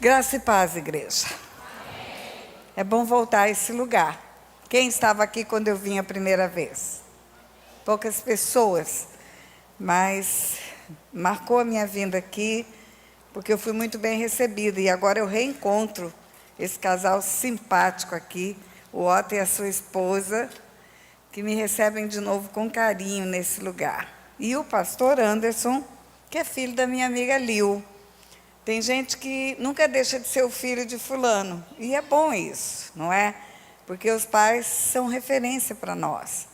Graça e paz, igreja. É bom voltar a esse lugar. Quem estava aqui quando eu vim a primeira vez? Poucas pessoas, mas marcou a minha vinda aqui, porque eu fui muito bem recebida. E agora eu reencontro esse casal simpático aqui, o Otto e a sua esposa, que me recebem de novo com carinho nesse lugar. E o pastor Anderson, que é filho da minha amiga Lil. Tem gente que nunca deixa de ser o filho de fulano. E é bom isso, não é? Porque os pais são referência para nós.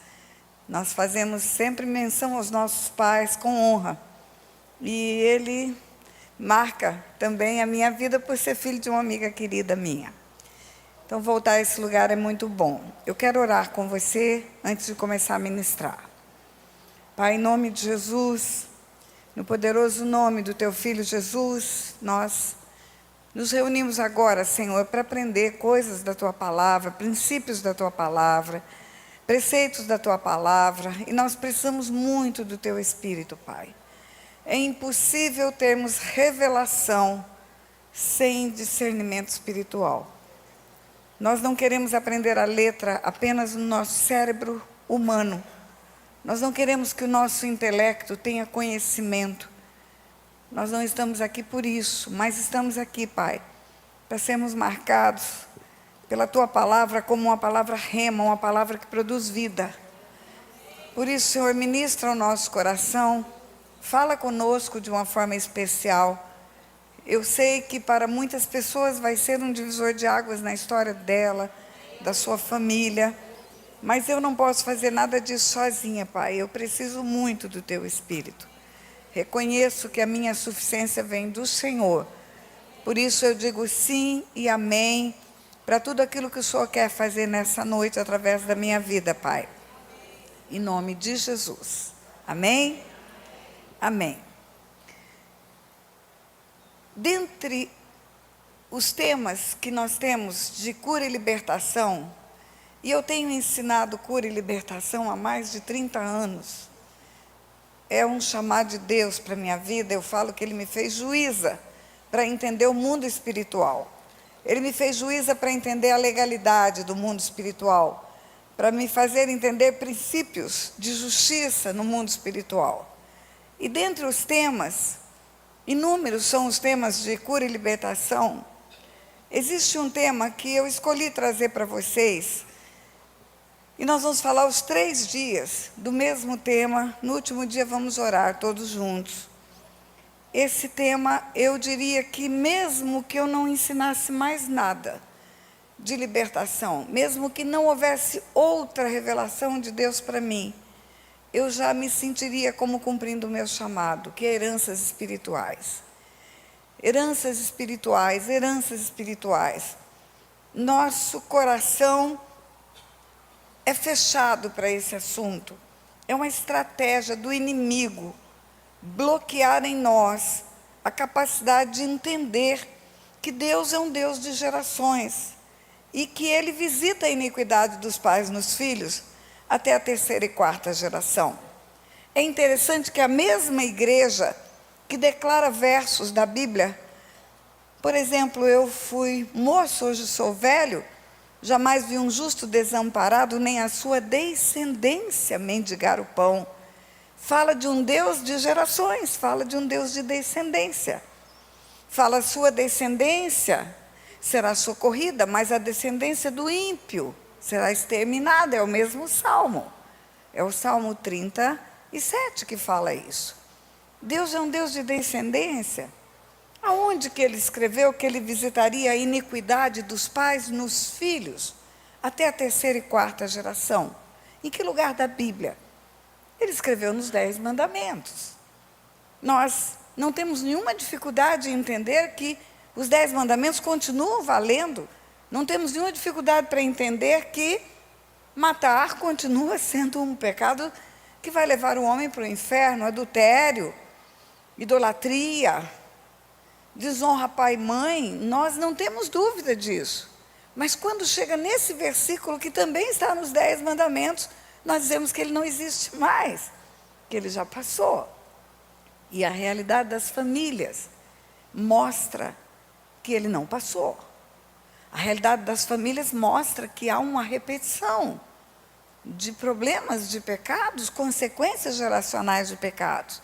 Nós fazemos sempre menção aos nossos pais com honra. E ele marca também a minha vida por ser filho de uma amiga querida minha. Então, voltar a esse lugar é muito bom. Eu quero orar com você antes de começar a ministrar. Pai, em nome de Jesus, no poderoso nome do Teu Filho Jesus, nós nos reunimos agora, Senhor, para aprender coisas da Tua Palavra, princípios da Tua Palavra, preceitos da Tua Palavra, e nós precisamos muito do Teu Espírito, Pai. É impossível termos revelação sem discernimento espiritual. Nós não queremos aprender a letra apenas no nosso cérebro humano. Nós não queremos que o nosso intelecto tenha conhecimento. Nós não estamos aqui por isso, mas estamos aqui, Pai, para sermos marcados pela Tua Palavra como uma palavra rema, uma palavra que produz vida. Por isso, Senhor, ministra o nosso coração, fala conosco de uma forma especial. Eu sei que para muitas pessoas vai ser um divisor de águas na história dela, da sua família, mas eu não posso fazer nada disso sozinha, Pai. Eu preciso muito do Teu Espírito. Reconheço que a minha suficiência vem do Senhor. Por isso eu digo sim e amém para tudo aquilo que o Senhor quer fazer nessa noite através da minha vida, Pai. Em nome de Jesus. Amém? Amém. Dentre os temas que nós temos de cura e libertação, e eu tenho ensinado cura e libertação há mais de 30 anos, é um chamado de Deus para a minha vida. Eu falo que Ele me fez juíza para entender o mundo espiritual. Ele me fez juíza para entender a legalidade do mundo espiritual, para me fazer entender princípios de justiça no mundo espiritual. E dentre os temas, inúmeros são os temas de cura e libertação, existe um tema que eu escolhi trazer para vocês, e nós vamos falar os 3 dias do mesmo tema. No último dia vamos orar todos juntos. Esse tema, eu diria que mesmo que eu não ensinasse mais nada de libertação, mesmo que não houvesse outra revelação de Deus para mim, eu já me sentiria como cumprindo o meu chamado, que é heranças espirituais. Heranças espirituais, heranças espirituais. Nosso coração é fechado para esse assunto. É uma estratégia do inimigo bloquear em nós a capacidade de entender que Deus é um Deus de gerações e que Ele visita a iniquidade dos pais nos filhos até a 3ª e 4ª geração. É interessante que a mesma igreja que declara versos da Bíblia, por exemplo, eu fui moço, hoje sou velho, jamais vi um justo desamparado, nem a sua descendência mendigar o pão. Fala de um Deus de gerações, fala de um Deus de descendência. Fala a sua descendência será socorrida, mas a descendência do ímpio será exterminada. É o mesmo Salmo. É o Salmo 37 que fala isso. Deus é um Deus de descendência. Aonde que Ele escreveu que Ele visitaria a iniquidade dos pais nos filhos até a 3ª e 4ª geração? Em que lugar da Bíblia? Ele escreveu nos 10 mandamentos. Nós não temos nenhuma dificuldade em entender que os 10 mandamentos continuam valendo. Não temos nenhuma dificuldade para entender que matar continua sendo um pecado que vai levar o homem para o inferno. Adultério, idolatria, desonra pai e mãe, nós não temos dúvida disso. Mas quando chega nesse versículo, que também está nos 10 mandamentos, nós dizemos que ele não existe mais, que ele já passou. E a realidade das famílias mostra que que ele não passou. A realidade das famílias mostra que há uma repetição de problemas de pecados, consequências geracionais de pecados.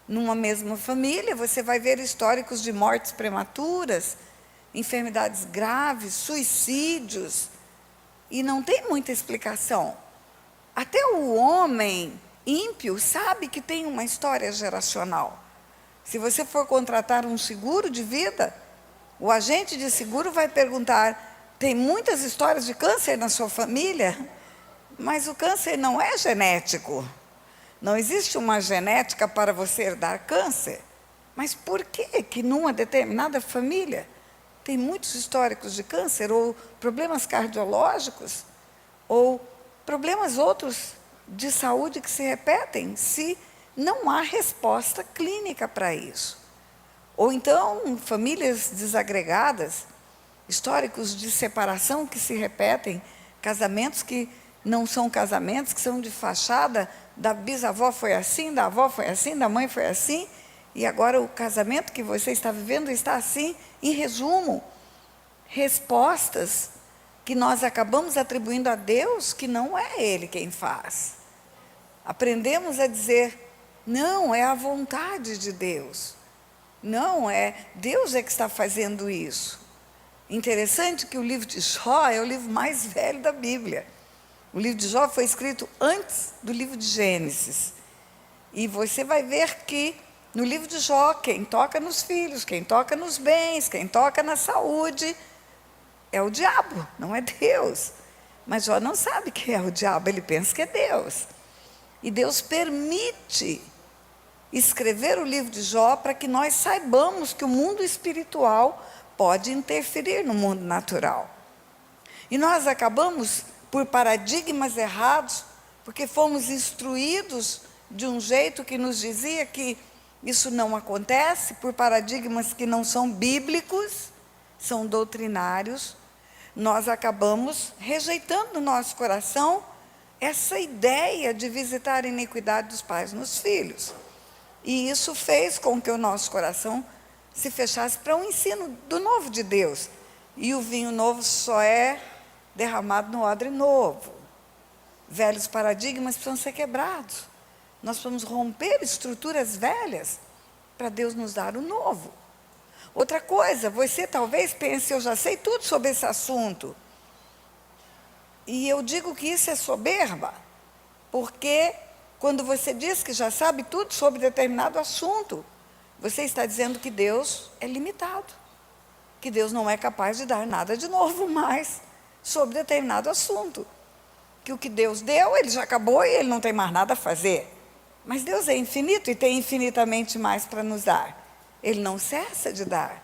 Numa mesma família, você vai ver históricos de mortes prematuras, enfermidades graves, suicídios, e não tem muita explicação. Até o homem ímpio sabe que tem uma história geracional. Se você for contratar um seguro de vida, o agente de seguro vai perguntar: tem muitas histórias de câncer na sua família? Mas o câncer não é genético. Não existe uma genética para você herdar câncer. Mas por que numa determinada família tem muitos históricos de câncer, ou problemas cardiológicos, ou problemas outros de saúde que se repetem, se não há resposta clínica para isso? Ou então, famílias desagregadas, históricos de separação que se repetem, casamentos que não são casamentos, que são de fachada, da bisavó foi assim, da avó foi assim, da mãe foi assim, e agora o casamento que você está vivendo está assim. Em resumo, respostas que nós acabamos atribuindo a Deus, que não é Ele quem faz. Aprendemos a dizer: não, é a vontade de Deus. Não, Deus é que está fazendo isso. Interessante que o livro de Jó é o livro mais velho da Bíblia. O livro de Jó foi escrito antes do livro de Gênesis. E você vai ver que no livro de Jó, quem toca nos filhos, quem toca nos bens, quem toca na saúde, é o diabo, não é Deus. Mas Jó não sabe que é o diabo, ele pensa que é Deus. E Deus permite escrever o livro de Jó para que nós saibamos que o mundo espiritual pode interferir no mundo natural. E nós acabamos por paradigmas errados, porque fomos instruídos de um jeito que nos dizia que isso não acontece, por paradigmas que não são bíblicos, são doutrinários. Nós acabamos rejeitando no nosso coração essa ideia de visitar a iniquidade dos pais nos filhos. E isso fez com que o nosso coração se fechasse para um ensino do novo de Deus. E o vinho novo só é derramado no odre novo. Velhos paradigmas precisam ser quebrados. Nós vamos romper estruturas velhas para Deus nos dar o novo. Outra coisa, você talvez pense: eu já sei tudo sobre esse assunto. E eu digo que isso é soberba, porque quando você diz que já sabe tudo sobre determinado assunto, você está dizendo que Deus é limitado, que Deus não é capaz de dar nada de novo mais sobre determinado assunto, que o que Deus deu, Ele já acabou e Ele não tem mais nada a fazer. Mas Deus é infinito e tem infinitamente mais para nos dar. Ele não cessa de dar.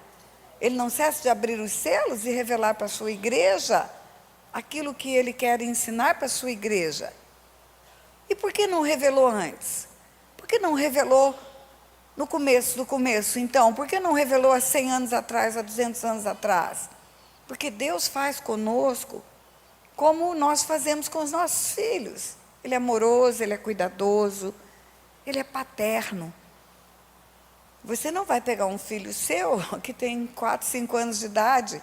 Ele não cessa de abrir os selos e revelar para a sua igreja aquilo que Ele quer ensinar para a sua igreja. E por que não revelou antes? Por que não revelou no começo do começo, então? Por que não revelou há 100 anos atrás, há 200 anos atrás? Porque Deus faz conosco como nós fazemos com os nossos filhos. Ele é amoroso, Ele é cuidadoso, Ele é paterno. Você não vai pegar um filho seu, que tem 4, 5 anos de idade,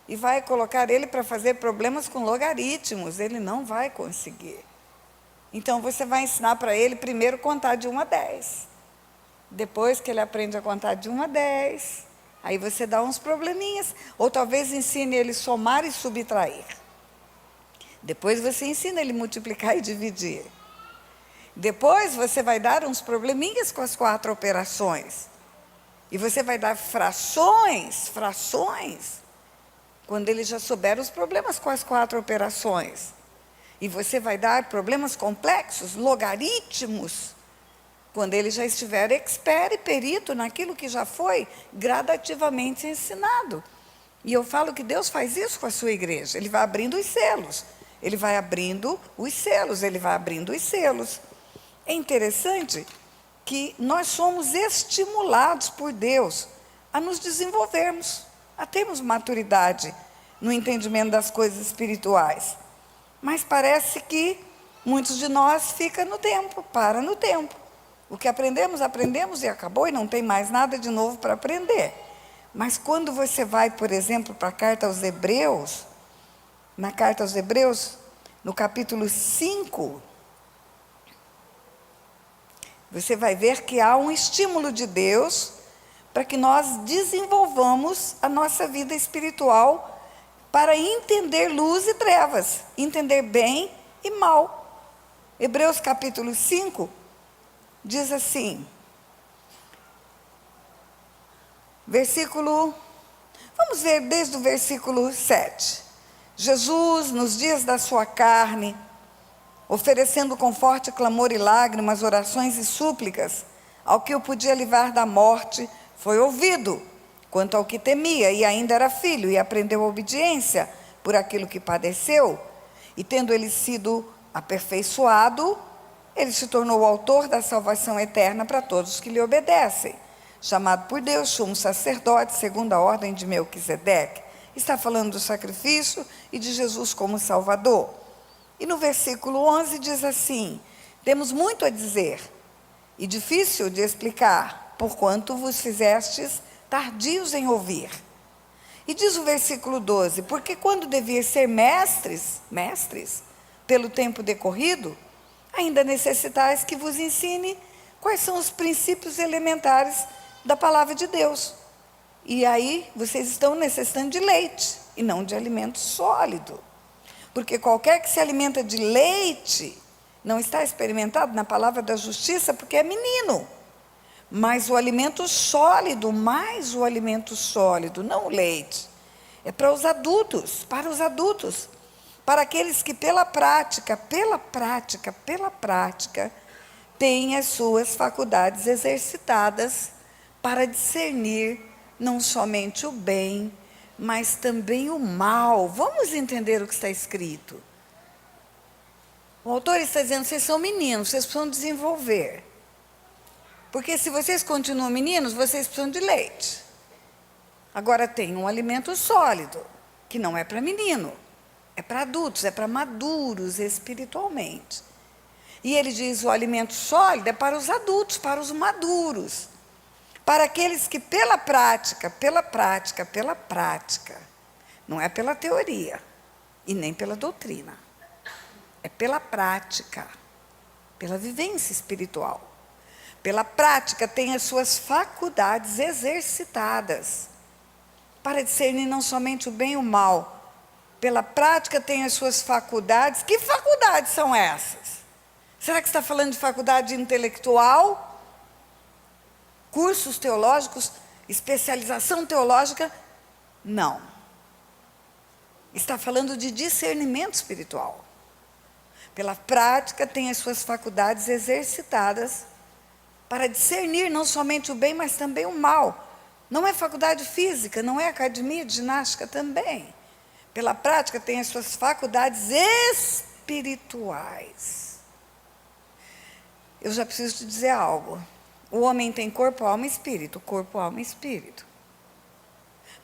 e vai colocar ele para fazer problemas com logaritmos. Ele não vai conseguir. Então, você vai ensinar para ele primeiro contar de 1 a 10. Depois que ele aprende a contar de 1 a 10, aí você dá uns probleminhas. Ou talvez ensine ele somar e subtrair. Depois você ensina ele multiplicar e dividir. Depois você vai dar uns probleminhas com as 4 operações. E você vai dar frações, quando ele já souber os problemas com as 4 operações. E você vai dar problemas complexos, logaritmos, quando ele já estiver expert e perito naquilo que já foi gradativamente ensinado. E eu falo que Deus faz isso com a sua igreja. Ele vai abrindo os selos. Ele vai abrindo os selos. Ele vai abrindo os selos. É interessante que nós somos estimulados por Deus a nos desenvolvermos, a termos maturidade no entendimento das coisas espirituais. Mas parece que muitos de nós ficam no tempo, para no tempo. O que aprendemos, aprendemos e acabou, e não tem mais nada de novo para aprender. Mas quando você vai, por exemplo, para a carta aos Hebreus, na carta aos Hebreus, no capítulo 5, você vai ver que há um estímulo de Deus para que nós desenvolvamos a nossa vida espiritual para entender luz e trevas, entender bem e mal. Hebreus capítulo 5 diz assim, vamos ver desde o versículo 7. Jesus, nos dias da sua carne, oferecendo com forte clamor e lágrimas, orações e súplicas, ao que o podia livrar da morte, foi ouvido, quanto ao que temia, e ainda era filho, e aprendeu a obediência por aquilo que padeceu, e tendo ele sido aperfeiçoado, ele se tornou o autor da salvação eterna para todos que lhe obedecem, chamado por Deus sumo sacerdote, segundo a ordem de Melquisedeque. Está falando do sacrifício e de Jesus como Salvador. E no versículo 11 diz assim, temos muito a dizer, e difícil de explicar, porquanto vos fizestes tardios em ouvir. E diz o versículo 12, porque quando devias ser mestres, pelo tempo decorrido, ainda necessitais que vos ensine quais são os princípios elementares da palavra de Deus. E aí, vocês estão necessitando de leite, e não de alimento sólido. Porque qualquer que se alimenta de leite, não está experimentado na palavra da justiça, porque é menino. Mas o alimento sólido, mais o alimento sólido, não o leite, é para os adultos, para aqueles que pela prática, têm as suas faculdades exercitadas para discernir não somente o bem, mas também o mal. Vamos entender o que está escrito. O autor está dizendo, vocês são meninos, vocês precisam desenvolver. Porque se vocês continuam meninos, vocês precisam de leite. Agora tem um alimento sólido, que não é para menino, é para adultos, é para maduros espiritualmente. E ele diz, o alimento sólido é para os adultos, para os maduros. Para aqueles que pela prática, não é pela teoria e nem pela doutrina, é pela prática, pela vivência espiritual. Pela prática tem as suas faculdades exercitadas para discernir não somente o bem e o mal. Pela prática tem as suas faculdades. Que faculdades são essas? Será que está falando de faculdade intelectual? Cursos teológicos, especialização teológica? Não. Está falando de discernimento espiritual. Pela prática, tem as suas faculdades exercitadas para discernir não somente o bem, mas também o mal. Não é faculdade física, não é academia de ginástica também. Pela prática, tem as suas faculdades espirituais. Eu já preciso te dizer algo. O homem tem corpo, alma e espírito. Corpo, alma e espírito.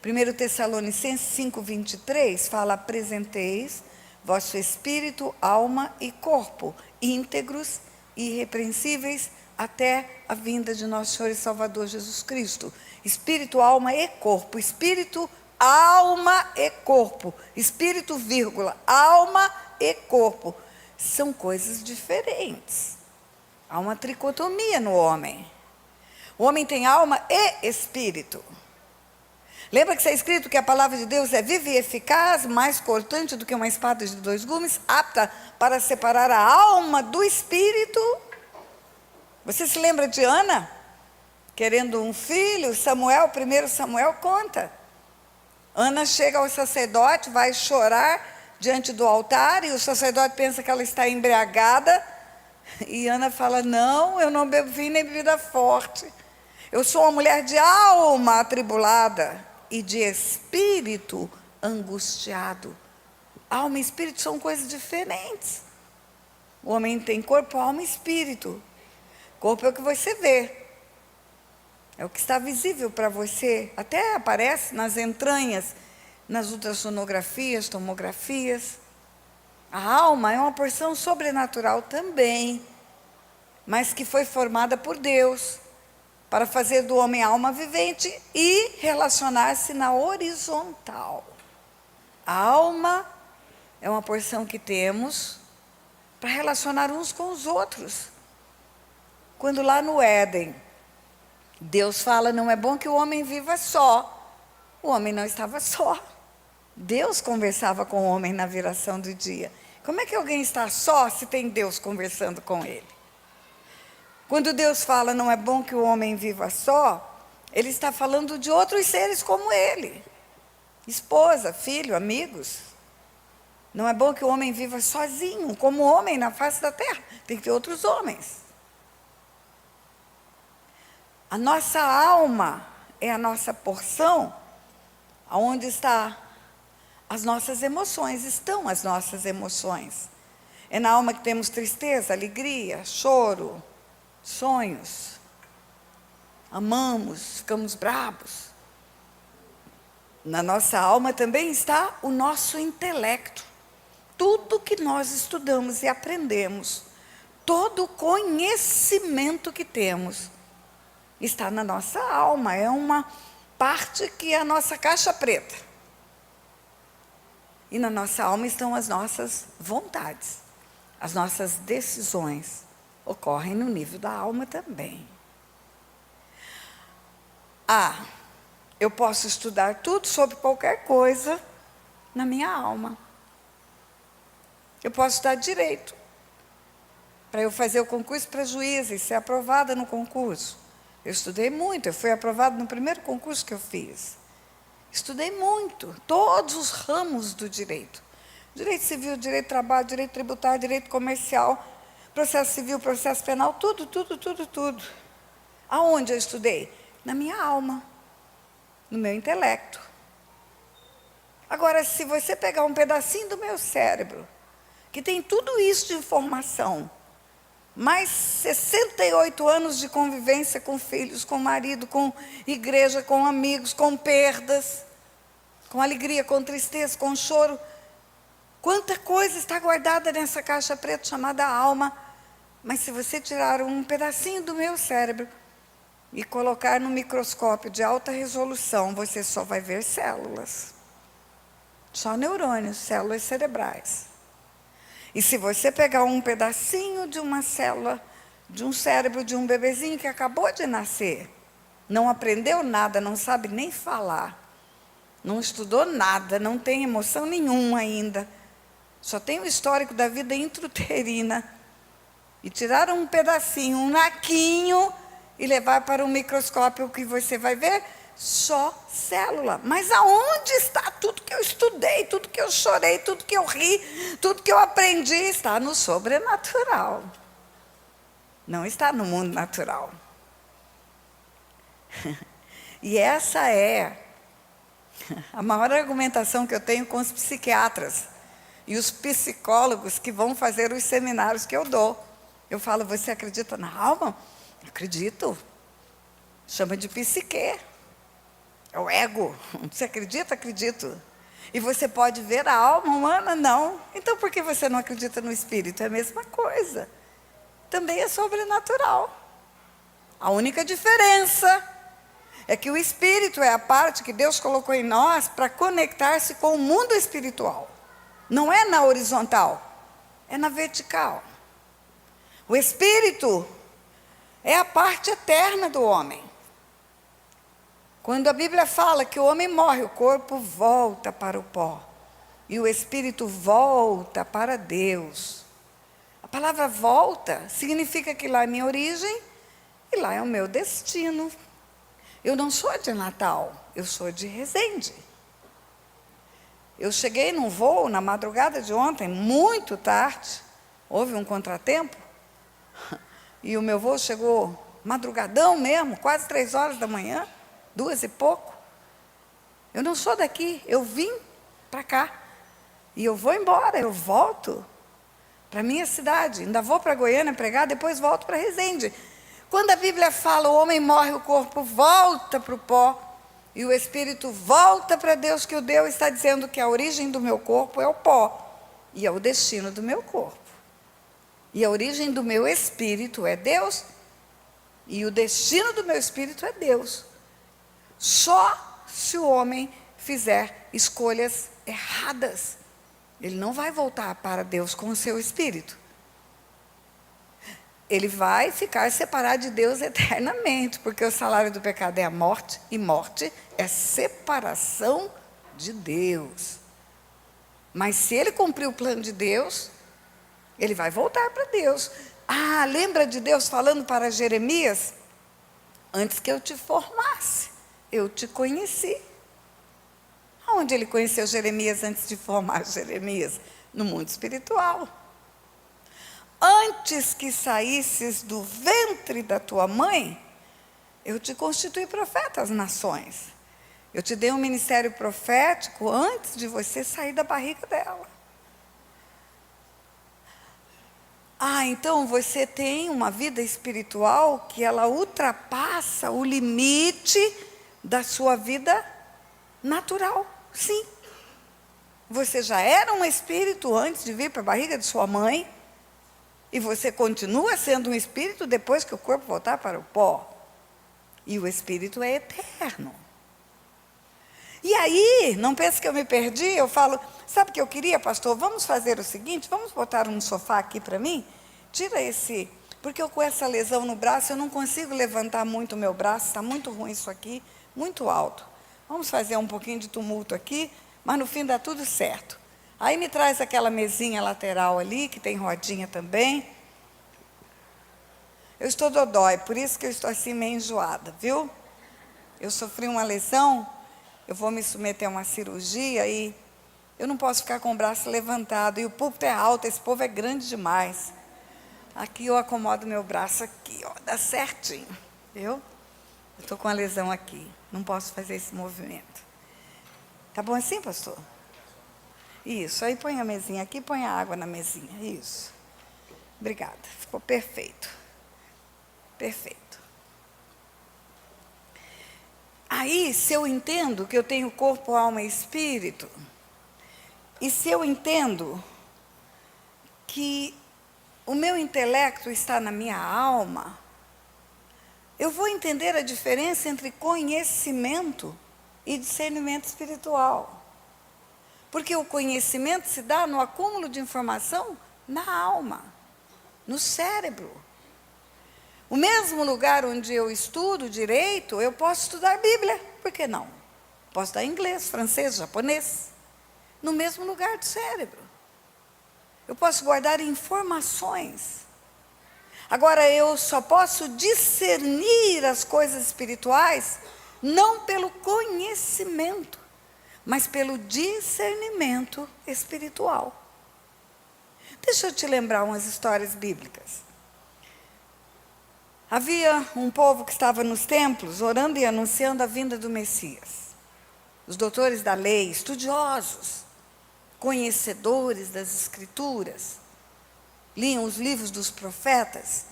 1 Tessalonicenses 5:23 fala, apresenteis vosso espírito, alma e corpo, íntegros e irrepreensíveis até a vinda de nosso Senhor e Salvador Jesus Cristo. Espírito, alma e corpo. Espírito, alma e corpo. Espírito, vírgula, alma e corpo. São coisas diferentes. Há uma tricotomia no homem. O homem tem alma e espírito. Lembra que está escrito que a palavra de Deus é viva e eficaz, mais cortante do que uma espada de 2 gumes, apta para separar a alma do espírito? Você se lembra de Ana? Querendo um filho, Samuel, 1 Samuel conta. Ana chega ao sacerdote, vai chorar diante do altar, e o sacerdote pensa que ela está embriagada, e Ana fala, não, eu não bebo vinho nem bebida forte. Eu sou uma mulher de alma atribulada e de espírito angustiado. Alma e espírito são coisas diferentes. O homem tem corpo, alma e espírito. Corpo é o que você vê. É o que está visível para você. Até aparece nas entranhas, nas ultrassonografias, tomografias. A alma é uma porção sobrenatural também, mas que foi formada por Deus. para fazer do homem alma vivente e relacionar-se na horizontal. A alma é uma porção que temos para relacionar uns com os outros. Quando lá no Éden, Deus fala, não é bom que o homem viva só. O homem não estava só. Deus conversava com o homem na viração do dia. Como é que alguém está só se tem Deus conversando com ele? Quando Deus fala, não é bom que o homem viva só, Ele está falando de outros seres como ele. Esposa, filho, amigos. Não é bom que o homem viva sozinho, como homem na face da terra. Tem que ter outros homens. A nossa alma é a nossa porção, onde está as nossas emoções, estão as nossas emoções. É na alma que temos tristeza, alegria, choro, sonhos. Amamos, ficamos bravos. Na nossa alma também está o nosso intelecto. Tudo que nós estudamos e aprendemos, todo o conhecimento que temos, está na nossa alma. É uma parte que é a nossa caixa preta. E na nossa alma estão as nossas vontades. As nossas decisões ocorrem no nível da alma também. Eu posso estudar tudo sobre qualquer coisa na minha alma. Eu posso estudar direito, para eu fazer o concurso para juíza e ser aprovada no concurso. Eu estudei muito, eu fui aprovada no primeiro concurso que eu fiz. Estudei muito, todos os ramos do direito. Direito civil, direito de trabalho, direito tributário, direito comercial, processo civil, processo penal, tudo. Aonde eu estudei? Na minha alma, no meu intelecto. Agora, se você pegar um pedacinho do meu cérebro, que tem tudo isso de informação, mais 68 anos de convivência com filhos, com marido, com igreja, com amigos, com perdas, com alegria, com tristeza, com choro. Quanta coisa está guardada nessa caixa preta chamada alma. Mas se você tirar um pedacinho do meu cérebro e colocar no microscópio de alta resolução, você só vai ver células. Só neurônios, células cerebrais. E se você pegar um pedacinho de uma célula, de um cérebro de um bebezinho que acabou de nascer, não aprendeu nada, não sabe nem falar, não estudou nada, não tem emoção nenhuma ainda, só tem o histórico da vida intrauterina, e tiraram um pedacinho, um naquinho, e levar para um microscópio, o que você vai ver? Só célula. Mas aonde está tudo que eu estudei, tudo que eu chorei, tudo que eu ri, tudo que eu aprendi? Está no sobrenatural. Não está no mundo natural. E essa é a maior argumentação que eu tenho com os psiquiatras e os psicólogos que vão fazer os seminários que eu dou. Eu falo, você acredita na alma? Acredito. Chama de psique. É o ego. Você acredita? Acredito. E você pode ver a alma humana? Não. Então por que você não acredita no espírito? É a mesma coisa. Também é sobrenatural. A única diferença é que o espírito é a parte que Deus colocou em nós para conectar-se com o mundo espiritual. Não é na horizontal, é na vertical. O espírito é a parte eterna do homem. Quando a Bíblia fala que o homem morre, o corpo volta para o pó. E o espírito volta para Deus. A palavra volta significa que lá é minha origem e lá é o meu destino. Eu não sou de Natal, eu sou de Resende. Eu cheguei num voo na madrugada de ontem, muito tarde. Houve um contratempo. E o meu voo chegou madrugadão mesmo, quase 3 horas da manhã. 2 e pouco. Eu não sou daqui, eu vim para cá. E eu vou embora, eu volto para a minha cidade. Ainda vou para Goiânia pregar, depois volto para Resende. Quando a Bíblia fala, o homem morre, o corpo volta para o pó, e o espírito volta para Deus, que o Deus está dizendo que a origem do meu corpo é o pó, e é o destino do meu corpo. E a origem do meu espírito é Deus. E o destino do meu espírito é Deus. Só se o homem fizer escolhas erradas, ele não vai voltar para Deus com o seu espírito. Ele vai ficar separado de Deus eternamente, porque o salário do pecado é a morte, e morte é separação de Deus. Mas se ele cumprir o plano de Deus, ele vai voltar para Deus. Ah, lembra de Deus falando para Jeremias? Antes que eu te formasse, eu te conheci. Aonde ele conheceu Jeremias antes de formar Jeremias? No mundo espiritual. Antes que saísses do ventre da tua mãe, eu te constituí profeta às nações. Eu te dei um ministério profético antes de você sair da barriga dela. Ah, então você tem uma vida espiritual que ela ultrapassa o limite da sua vida natural. Sim. Você já era um espírito antes de vir para a barriga de sua mãe. E você continua sendo um espírito depois que o corpo voltar para o pó. E o espírito é eterno. E aí, não pense que eu me perdi, eu falo, sabe o que eu queria, pastor? Vamos fazer o seguinte, vamos botar um sofá aqui para mim? Tira esse, porque eu com essa lesão no braço, eu não consigo levantar muito o meu braço, está muito ruim isso aqui, muito alto. Vamos fazer um pouquinho de tumulto aqui, mas no fim dá tudo certo. Aí me traz aquela mesinha lateral ali, que tem rodinha também. Eu estou dodói, por isso que eu estou assim meio enjoada, viu? Eu sofri uma lesão, eu vou me submeter a uma cirurgia e eu não posso ficar com o braço levantado. E o púlpito é alto, esse povo é grande demais. Aqui eu acomodo meu braço aqui, ó, dá certinho, viu? Eu estou com a lesão aqui, não posso fazer esse movimento. Tá bom assim, pastor? Isso, aí põe a mesinha aqui, põe a água na mesinha, isso. Obrigada, ficou perfeito. Perfeito. Aí, se eu entendo que eu tenho corpo, alma e espírito, e se eu entendo que o meu intelecto está na minha alma, eu vou entender a diferença entre conhecimento e discernimento espiritual. Porque o conhecimento se dá no acúmulo de informação na alma, no cérebro. O mesmo lugar onde eu estudo direito, eu posso estudar Bíblia, por que não? Posso estudar inglês, francês, japonês, no mesmo lugar do cérebro. Eu posso guardar informações. Agora, eu só posso discernir as coisas espirituais, não pelo conhecimento, mas pelo discernimento espiritual. Deixa eu te lembrar umas histórias bíblicas. Havia um povo que estava nos templos, orando e anunciando a vinda do Messias. Os doutores da lei, estudiosos, conhecedores das Escrituras, liam os livros dos profetas.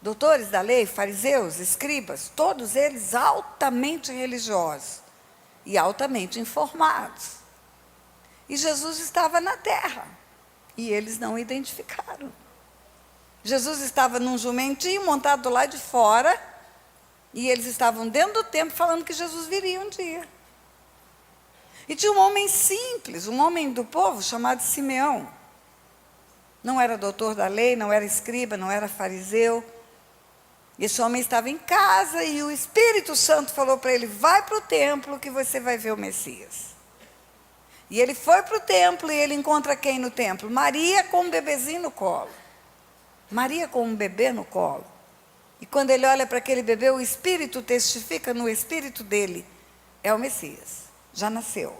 Doutores da lei, fariseus, escribas, todos eles altamente religiosos e altamente informados. E Jesus estava na terra, e eles não o identificaram. Jesus estava num jumentinho montado do lado de fora, e eles estavam dentro do templo falando que Jesus viria um dia. E tinha um homem simples, um homem do povo chamado Simeão. Não era doutor da lei, não era escriba, não era fariseu. Esse homem estava em casa e o Espírito Santo falou para ele, vai para o templo que você vai ver o Messias. E ele foi para o templo e ele encontra quem no templo? Maria com um bebezinho no colo. Maria com um bebê no colo. E quando ele olha para aquele bebê, o Espírito testifica no Espírito dele, é o Messias, já nasceu.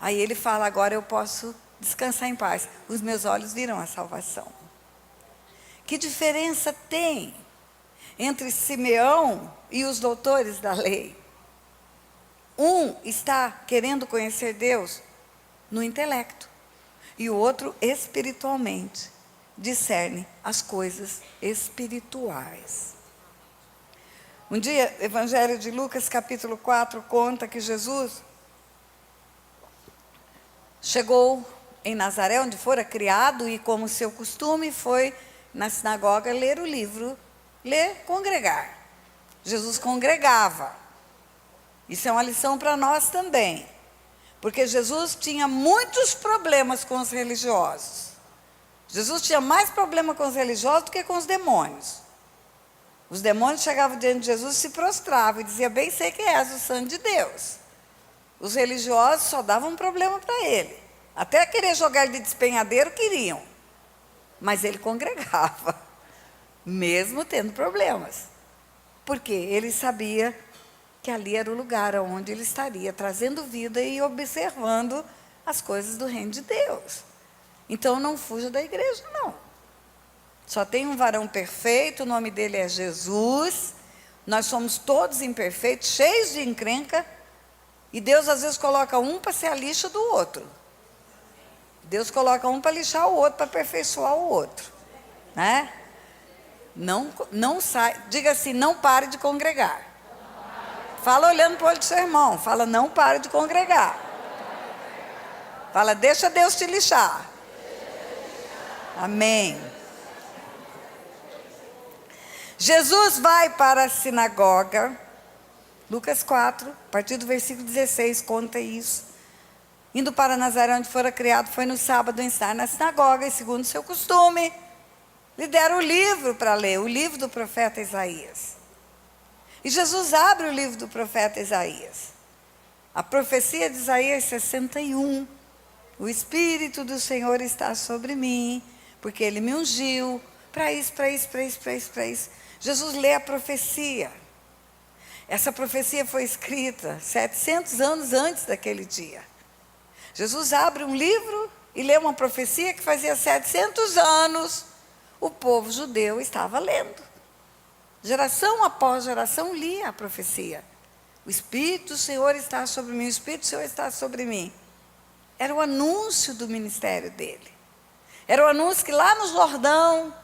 Aí ele fala, agora eu posso descansar em paz. Os meus olhos viram a salvação. Que diferença tem entre Simeão e os doutores da lei? Um está querendo conhecer Deus no intelecto, e o outro espiritualmente. Discerne as coisas espirituais. Um dia, o Evangelho de Lucas, capítulo 4, conta que Jesus chegou em Nazaré, onde fora criado, e como seu costume, foi na sinagoga ler o livro Lê, congregar. Jesus congregava. Isso é uma lição para nós também. Porque Jesus tinha muitos problemas com os religiosos. Jesus tinha mais problema com os religiosos do que com os demônios. Os demônios chegavam diante de Jesus, se prostravam e diziam: bem sei que és o Santo de Deus. Os religiosos só davam um problema para ele. Até querer jogar ele de despenhadeiro queriam. Mas ele congregava, mesmo tendo problemas. Porque ele sabia que ali era o lugar onde ele estaria trazendo vida e observando as coisas do reino de Deus. Então não fuja da igreja, não. Só tem um varão perfeito, o nome dele é Jesus. Nós somos todos imperfeitos, cheios de encrenca. E Deus às vezes coloca um para ser a lixa do outro. Deus coloca um para lixar o outro, para aperfeiçoar o outro. Né? Não sai, diga assim: não pare de congregar. Fala olhando para o olho do seu irmão. Fala: não pare de congregar. Fala: deixa Deus te lixar. Amém. Jesus vai para a sinagoga. Lucas 4, a partir do versículo 16, conta isso. Indo para Nazaré, onde fora criado, foi no sábado ensinar na sinagoga, e segundo o seu costume, lhe deram o livro para ler, o livro do profeta Isaías. E Jesus abre o livro do profeta Isaías. A profecia de Isaías 61. O Espírito do Senhor está sobre mim, porque Ele me ungiu para isso, para isso, para isso, para isso, para isso. Jesus lê a profecia. Essa profecia foi escrita 700 anos antes daquele dia. Jesus abre um livro e lê uma profecia que fazia 700 anos o povo judeu estava lendo. Geração após geração lia a profecia. O Espírito do Senhor está sobre mim, o Espírito do Senhor está sobre mim. Era o anúncio do ministério dele. Era o anúncio que lá no Jordão,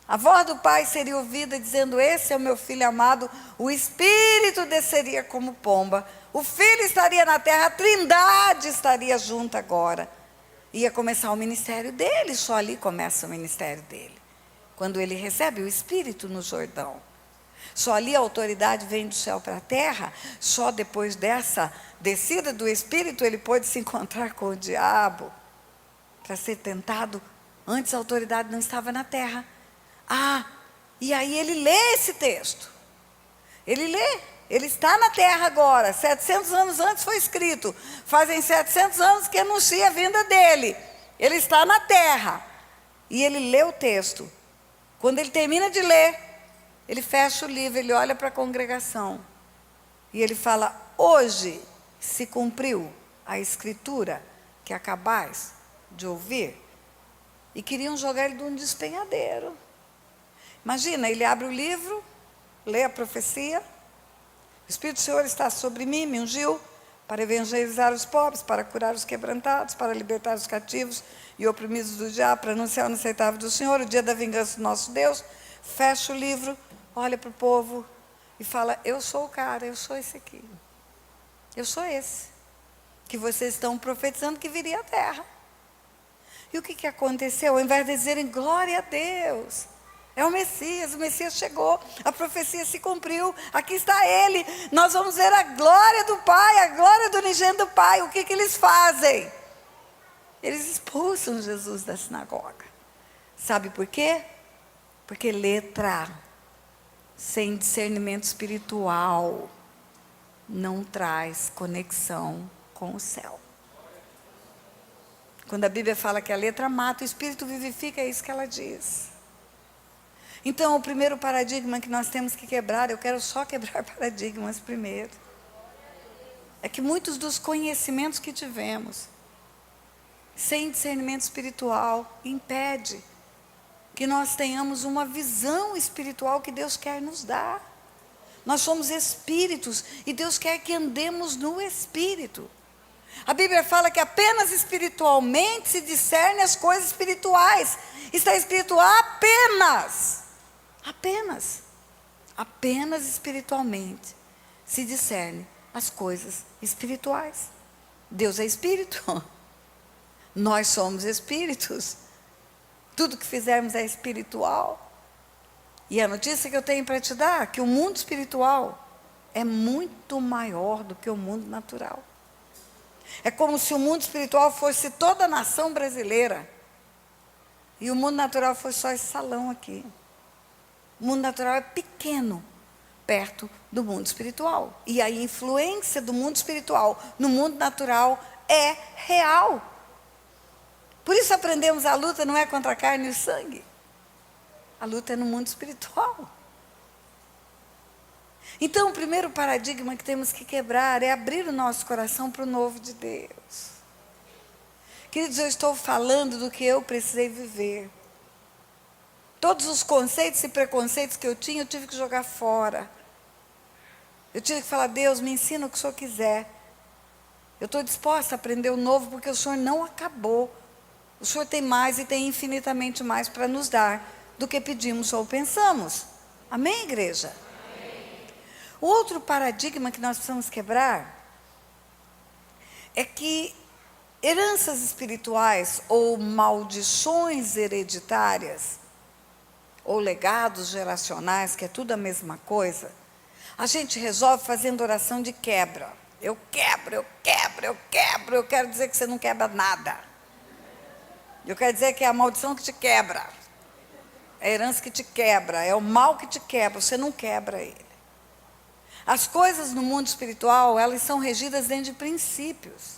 a voz do Pai seria ouvida dizendo: esse é o meu Filho amado. O Espírito desceria como pomba. O Filho estaria na terra, a Trindade estaria junto agora. Ia começar o ministério dele, só ali começa o ministério dele. Quando ele recebe o Espírito no Jordão. Só ali a autoridade vem do céu para a terra. Só depois dessa descida do Espírito ele pôde se encontrar com o diabo para ser tentado. Antes a autoridade não estava na terra. E aí ele lê esse texto. Ele lê. Ele está na terra agora. 700 anos antes foi escrito. Fazem 700 anos que anuncia a vinda dele. Ele está na terra. E ele lê o texto. Quando ele termina de ler, ele fecha o livro, ele olha para a congregação. E ele fala: hoje se cumpriu a escritura que acabais de ouvir. E queriam jogar ele de um despenhadeiro. Imagina, ele abre o livro, lê a profecia. O Espírito do Senhor está sobre mim, me ungiu para evangelizar os pobres, para curar os quebrantados, para libertar os cativos e oprimidos do diabo, para anunciar o inaceitável do Senhor, o dia da vingança do nosso Deus. Fecha o livro, olha para o povo e fala: eu sou o cara, eu sou esse aqui. Eu sou esse, que vocês estão profetizando que viria à terra. E o que aconteceu? Ao invés de dizerem glória a Deus, é o Messias chegou, a profecia se cumpriu, aqui está ele, nós vamos ver a glória do Pai, a glória do unigênito do Pai. O que eles fazem? Eles expulsam Jesus da sinagoga. Sabe por quê? Porque letra sem discernimento espiritual não traz conexão com o céu. Quando a Bíblia fala que a letra mata, o Espírito vivifica, é isso que ela diz. Então, o primeiro paradigma que nós temos que quebrar, eu quero só quebrar paradigmas primeiro, é que muitos dos conhecimentos que tivemos, sem discernimento espiritual, impede que nós tenhamos uma visão espiritual que Deus quer nos dar. Nós somos espíritos e Deus quer que andemos no Espírito. A Bíblia fala que apenas espiritualmente se discerne as coisas espirituais. Está escrito apenas espiritualmente se discerne as coisas espirituais. Deus é espírito. Nós somos espíritos. Tudo que fizermos é espiritual. E a notícia que eu tenho para te dar é que o mundo espiritual é muito maior do que o mundo natural. É como se o mundo espiritual fosse toda a nação brasileira e o mundo natural fosse só esse salão aqui. O mundo natural é pequeno perto do mundo espiritual. E a influência do mundo espiritual no mundo natural é real. Por isso aprendemos a luta não é contra a carne e o sangue. A luta é no mundo espiritual. Então, o primeiro paradigma que temos que quebrar é abrir o nosso coração para o novo de Deus. Queridos, eu estou falando do que eu precisei viver. Todos os conceitos e preconceitos que eu tinha, eu tive que jogar fora. Eu tive que falar: Deus, me ensina o que o Senhor quiser. Eu estou disposta a aprender o novo, porque o Senhor não acabou. O Senhor tem mais e tem infinitamente mais para nos dar do que pedimos ou pensamos. Amém, igreja? Amém. O outro paradigma que nós precisamos quebrar é que heranças espirituais ou maldições hereditárias ou legados geracionais, que é tudo a mesma coisa, a gente resolve fazendo oração de quebra. Eu quebro, eu quebro, eu quebro. Eu quero dizer que você não quebra nada. Eu quero dizer que é a maldição que te quebra. É a herança que te quebra, é o mal que te quebra, você não quebra ele. As coisas no mundo espiritual, elas são regidas dentro de princípios.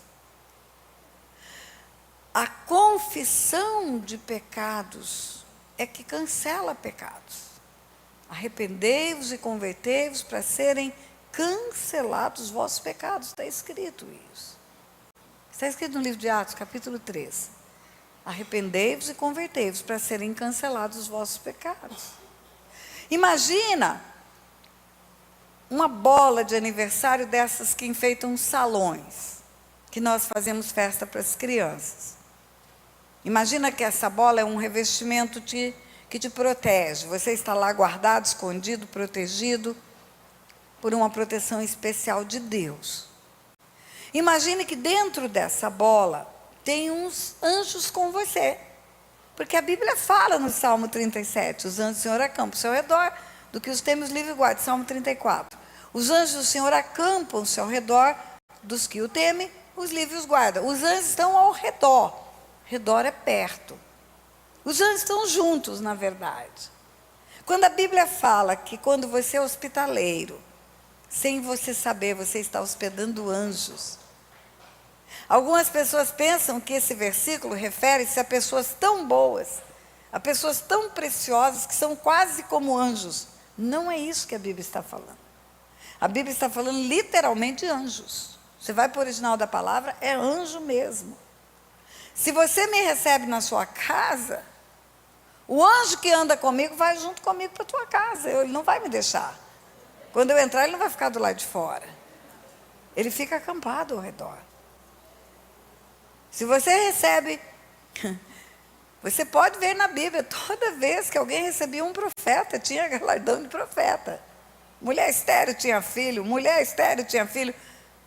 A confissão de pecados é que cancela pecados. Arrependei-vos e convertei-vos para serem cancelados os vossos pecados. Está escrito isso. Está escrito no livro de Atos, capítulo 3. Arrependei-vos e convertei-vos para serem cancelados os vossos pecados. Imagina uma bola de aniversário dessas que enfeitam salões, que nós fazemos festa para as crianças. Imagina que essa bola é um revestimento que te protege. Você está lá guardado, escondido, protegido por uma proteção especial de Deus. Imagine que dentro dessa bola tem uns anjos com você. Porque a Bíblia fala no Salmo 37, os anjos do Senhor acampam ao seu redor, do que os temes livre e guarda, Salmo 34. Os anjos do Senhor acampam ao seu redor, dos que o temem, os livre os guardam. Os anjos estão ao redor. Redor é perto. Os anjos estão juntos, na verdade. Quando a Bíblia fala que quando você é hospitaleiro, sem você saber, você está hospedando anjos. Algumas pessoas pensam que esse versículo refere-se a pessoas tão boas, a pessoas tão preciosas, que são quase como anjos. Não é isso que a Bíblia está falando. A Bíblia está falando literalmente de anjos. Você vai para o original da palavra, é anjo mesmo. Se você me recebe na sua casa, o anjo que anda comigo vai junto comigo para a tua casa. Ele não vai me deixar. Quando eu entrar, ele não vai ficar do lado de fora. Ele fica acampado ao redor. Se você recebe, você pode ver na Bíblia, toda vez que alguém recebia um profeta, tinha galardão de profeta. Mulher estéril tinha filho, mulher estéril tinha filho.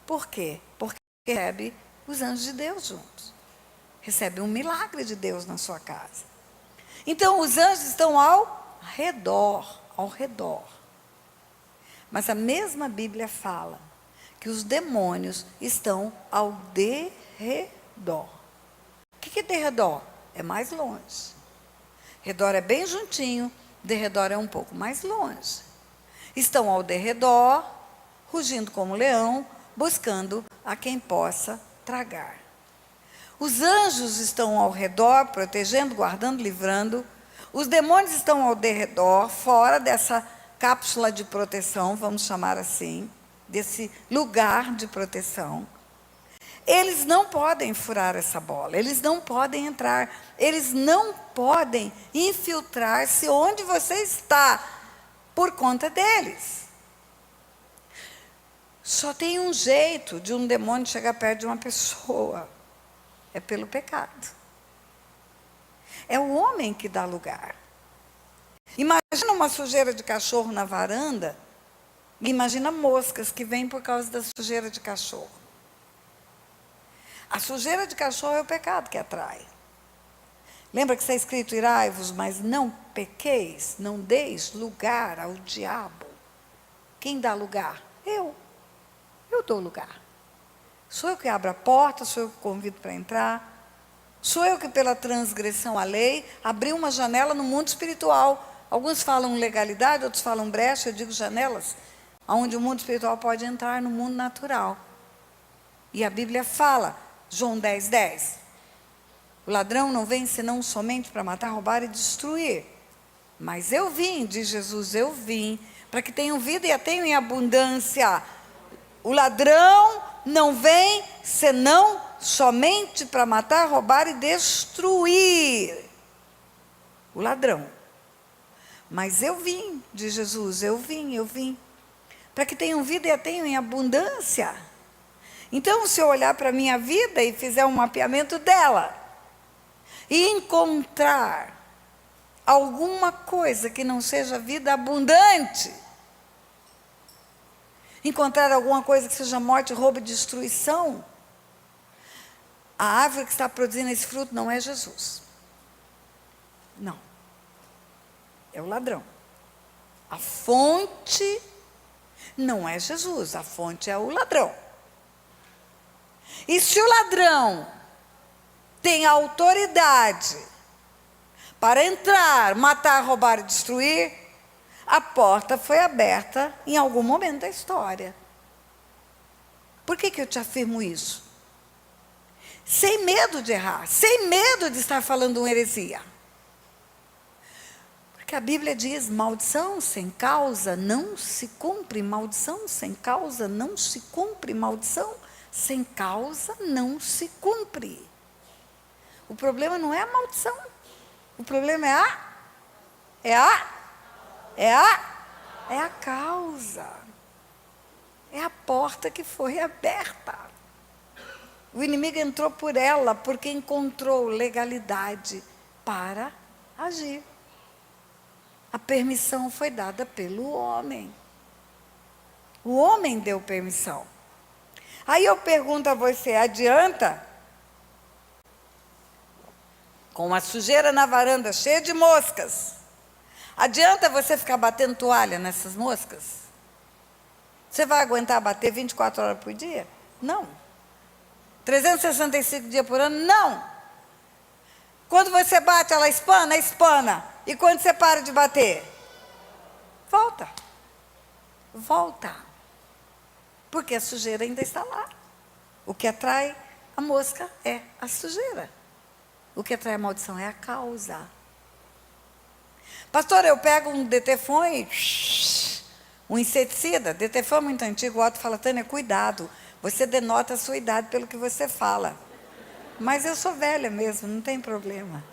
Por quê? Porque recebe os anjos de Deus juntos. Recebe um milagre de Deus na sua casa. Então, os anjos estão ao redor, ao redor. Mas a mesma Bíblia fala que os demônios estão ao derredor. O que é derredor? É mais longe. Redor é bem juntinho, derredor é um pouco mais longe. Estão ao derredor, rugindo como leão, buscando a quem possa tragar. Os anjos estão ao redor, protegendo, guardando, livrando. Os demônios estão ao derredor, fora dessa cápsula de proteção, vamos chamar assim, desse lugar de proteção. Eles não podem furar essa bola, eles não podem entrar, eles não podem infiltrar-se onde você está, por conta deles. Só tem um jeito de um demônio chegar perto de uma pessoa. É pelo pecado. É o homem que dá lugar. Imagina uma sujeira de cachorro na varanda, e imagina moscas que vêm por causa da sujeira de cachorro. A sujeira de cachorro é o pecado que atrai. Lembra que está escrito: irai-vos, mas não pequeis, não deis lugar ao diabo. Quem dá lugar? Eu dou lugar. Sou eu que abro a porta, sou eu que convido para entrar. Sou eu que, pela transgressão à lei, abri uma janela no mundo espiritual. Alguns falam legalidade, outros falam brecha, eu digo janelas, onde o mundo espiritual pode entrar no mundo natural. E a Bíblia fala, João 10:10, o ladrão não vem senão somente para matar, roubar e destruir. Mas eu vim, diz Jesus, eu vim para que tenham vida e a tenham em abundância. O ladrão não vem senão somente para matar, roubar e destruir. O ladrão. Mas eu vim, diz Jesus, eu vim, para que tenham vida e a tenham em abundância. Então, se eu olhar para a minha vida e fizer um mapeamento dela, e encontrar alguma coisa que não seja vida abundante, encontrar alguma coisa que seja morte, roubo e destruição, a árvore que está produzindo esse fruto não é Jesus. Não. É o ladrão. A fonte não é Jesus, a fonte é o ladrão. E se o ladrão tem autoridade para entrar, matar, roubar e destruir, a porta foi aberta em algum momento da história. Por que eu te afirmo isso? Sem medo de errar, sem medo de estar falando uma heresia. Porque a Bíblia diz: maldição sem causa não se cumpre, maldição sem causa não se cumpre, maldição sem causa não se cumpre. O problema não é a maldição, o problema é a causa. É a porta que foi aberta. O inimigo entrou por ela porque encontrou legalidade para agir. A permissão foi dada pelo homem. O homem deu permissão. Aí eu pergunto a você: adianta, com uma sujeira na varanda cheia de moscas, adianta você ficar batendo toalha nessas moscas? Você vai aguentar bater 24 horas por dia? Não. 365 dias por ano? Não. Quando você bate, ela espana? Espana. E quando você para de bater? Volta. Volta. Porque a sujeira ainda está lá. O que atrai a mosca é a sujeira. O que atrai a maldição é a causa. Pastor, eu pego um Detefon e um inseticida. Detefon é muito antigo, o Otto fala: Tânia, cuidado. Você denota a sua idade pelo que você fala. Mas eu sou velha mesmo, não tem problema.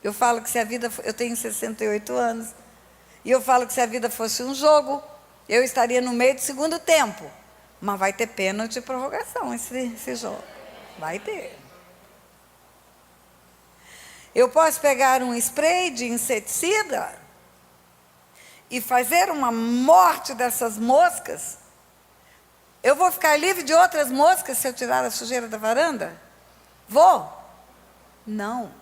Eu falo que se a vida... Eu tenho 68 anos. E eu falo que se a vida fosse um jogo, eu estaria no meio do segundo tempo. Mas vai ter pênalti de prorrogação esse jogo. Vai ter. Eu posso pegar um spray de inseticida e fazer uma morte dessas moscas. Eu vou ficar livre de outras moscas se eu tirar a sujeira da varanda? Vou? Não.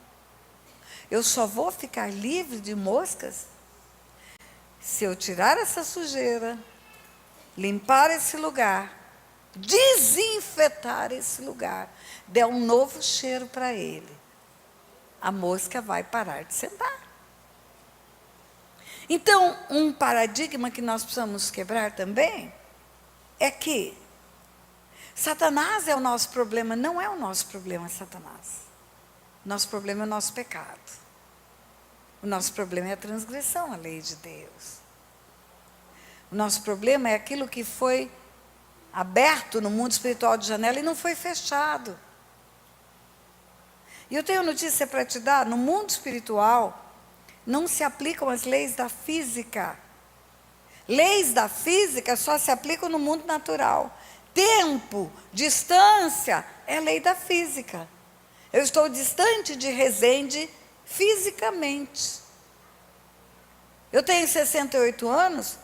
Eu só vou ficar livre de moscas se eu tirar essa sujeira, limpar esse lugar, desinfetar esse lugar, der um novo cheiro para ele. A mosca vai parar de sentar. Então, um paradigma que nós precisamos quebrar também é que Satanás é o nosso problema. Não é o nosso problema, Satanás. Nosso problema é o nosso pecado. O nosso problema é a transgressão à lei de Deus. O nosso problema é aquilo que foi aberto no mundo espiritual de janela e não foi fechado. E eu tenho notícia para te dar: no mundo espiritual não se aplicam as leis da física. Leis da física só se aplicam no mundo natural. Tempo, distância, é lei da física. Eu estou distante de Resende fisicamente. Eu tenho 68 anos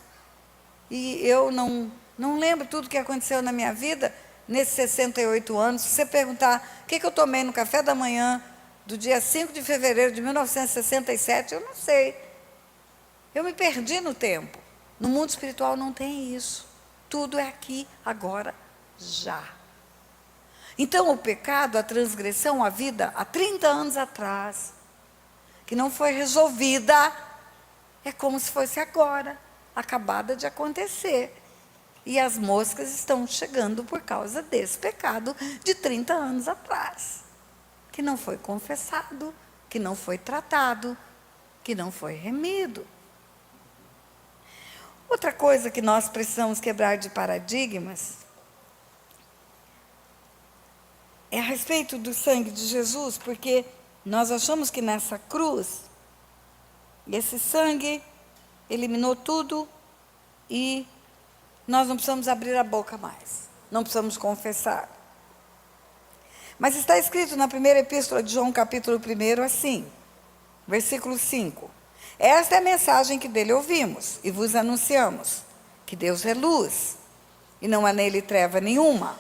e eu não lembro tudo que aconteceu na minha vida nesses 68 anos. Se você perguntar o que eu tomei no café da manhã, do dia 5 de fevereiro de 1967, eu não sei. Eu me perdi no tempo. No mundo espiritual não tem isso. Tudo é aqui, agora, já. Então, o pecado, a transgressão, a vida, há 30 anos atrás, que não foi resolvida, é como se fosse agora, acabada de acontecer. E as moscas estão chegando por causa desse pecado de 30 anos atrás, que não foi confessado, que não foi tratado, que não foi remido. Outra coisa que nós precisamos quebrar de paradigmas é a respeito do sangue de Jesus, porque nós achamos que nessa cruz, esse sangue eliminou tudo e nós não precisamos abrir a boca mais, não precisamos confessar. Mas está escrito na primeira epístola de João, capítulo 1, assim, versículo 5. Esta é a mensagem que dele ouvimos e vos anunciamos, que Deus é luz e não há nele treva nenhuma.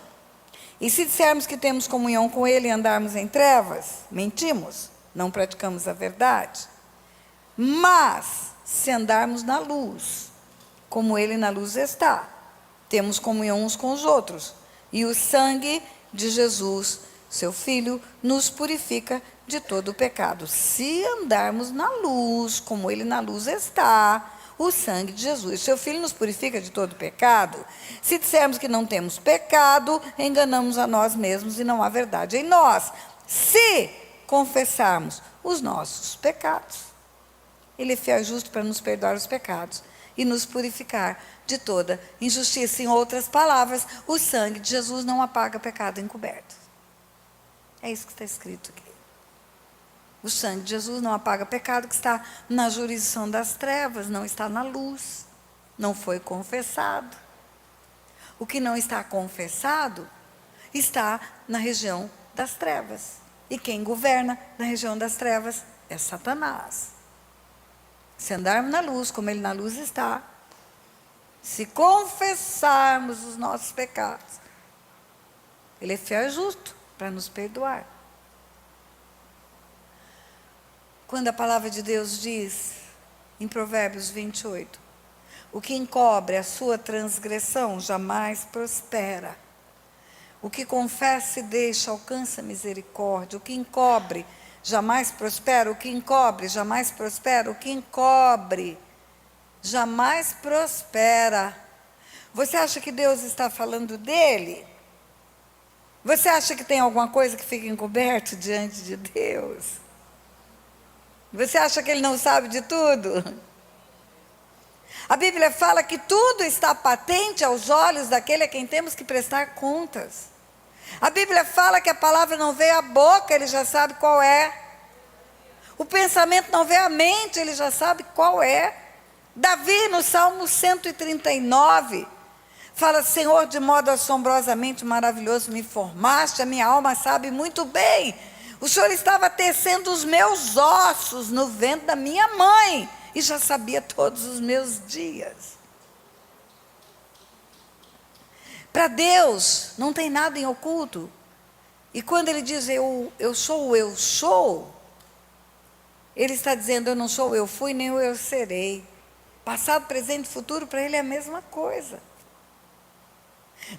E se dissermos que temos comunhão com ele e andarmos em trevas, mentimos, não praticamos a verdade. Mas, se andarmos na luz, como ele na luz está, temos comunhão uns com os outros, e o sangue de Jesus, seu Filho, nos purifica de todo o pecado. Se andarmos na luz, como ele na luz está, o sangue de Jesus, seu Filho, nos purifica de todo o pecado. Se dissermos que não temos pecado, enganamos a nós mesmos e não há verdade em nós. Se confessarmos os nossos pecados, ele é fiel e justo para nos perdoar os pecados e nos purificar de toda injustiça. Em outras palavras, o sangue de Jesus não apaga pecado encoberto. É isso que está escrito aqui. O sangue de Jesus não apaga pecado que está na jurisdição das trevas, não está na luz, não foi confessado. O que não está confessado está na região das trevas. E quem governa na região das trevas é Satanás. Se andarmos na luz, como ele na luz está, se confessarmos os nossos pecados, ele é fiel e justo para nos perdoar. Quando a palavra de Deus diz, em Provérbios 28, o que encobre a sua transgressão jamais prospera. O que confessa e deixa alcança misericórdia. O que encobre jamais prospera. O que encobre jamais prospera. O que encobre jamais prospera. Você acha que Deus está falando dele? Você acha que tem alguma coisa que fica encoberto diante de Deus? Você acha que ele não sabe de tudo? A Bíblia fala que tudo está patente aos olhos daquele a quem temos que prestar contas. A Bíblia fala que a palavra não veio à boca, ele já sabe qual é. O pensamento não veio à mente, ele já sabe qual é. Davi, no Salmo 139, fala: Senhor, de modo assombrosamente maravilhoso me formaste, a minha alma sabe muito bem. O Senhor estava tecendo os meus ossos no ventre da minha mãe e já sabia todos os meus dias. Para Deus não tem nada em oculto. E quando ele diz eu sou o eu sou, ele está dizendo eu não sou o eu fui nem o eu serei. Passado, presente e futuro para ele é a mesma coisa.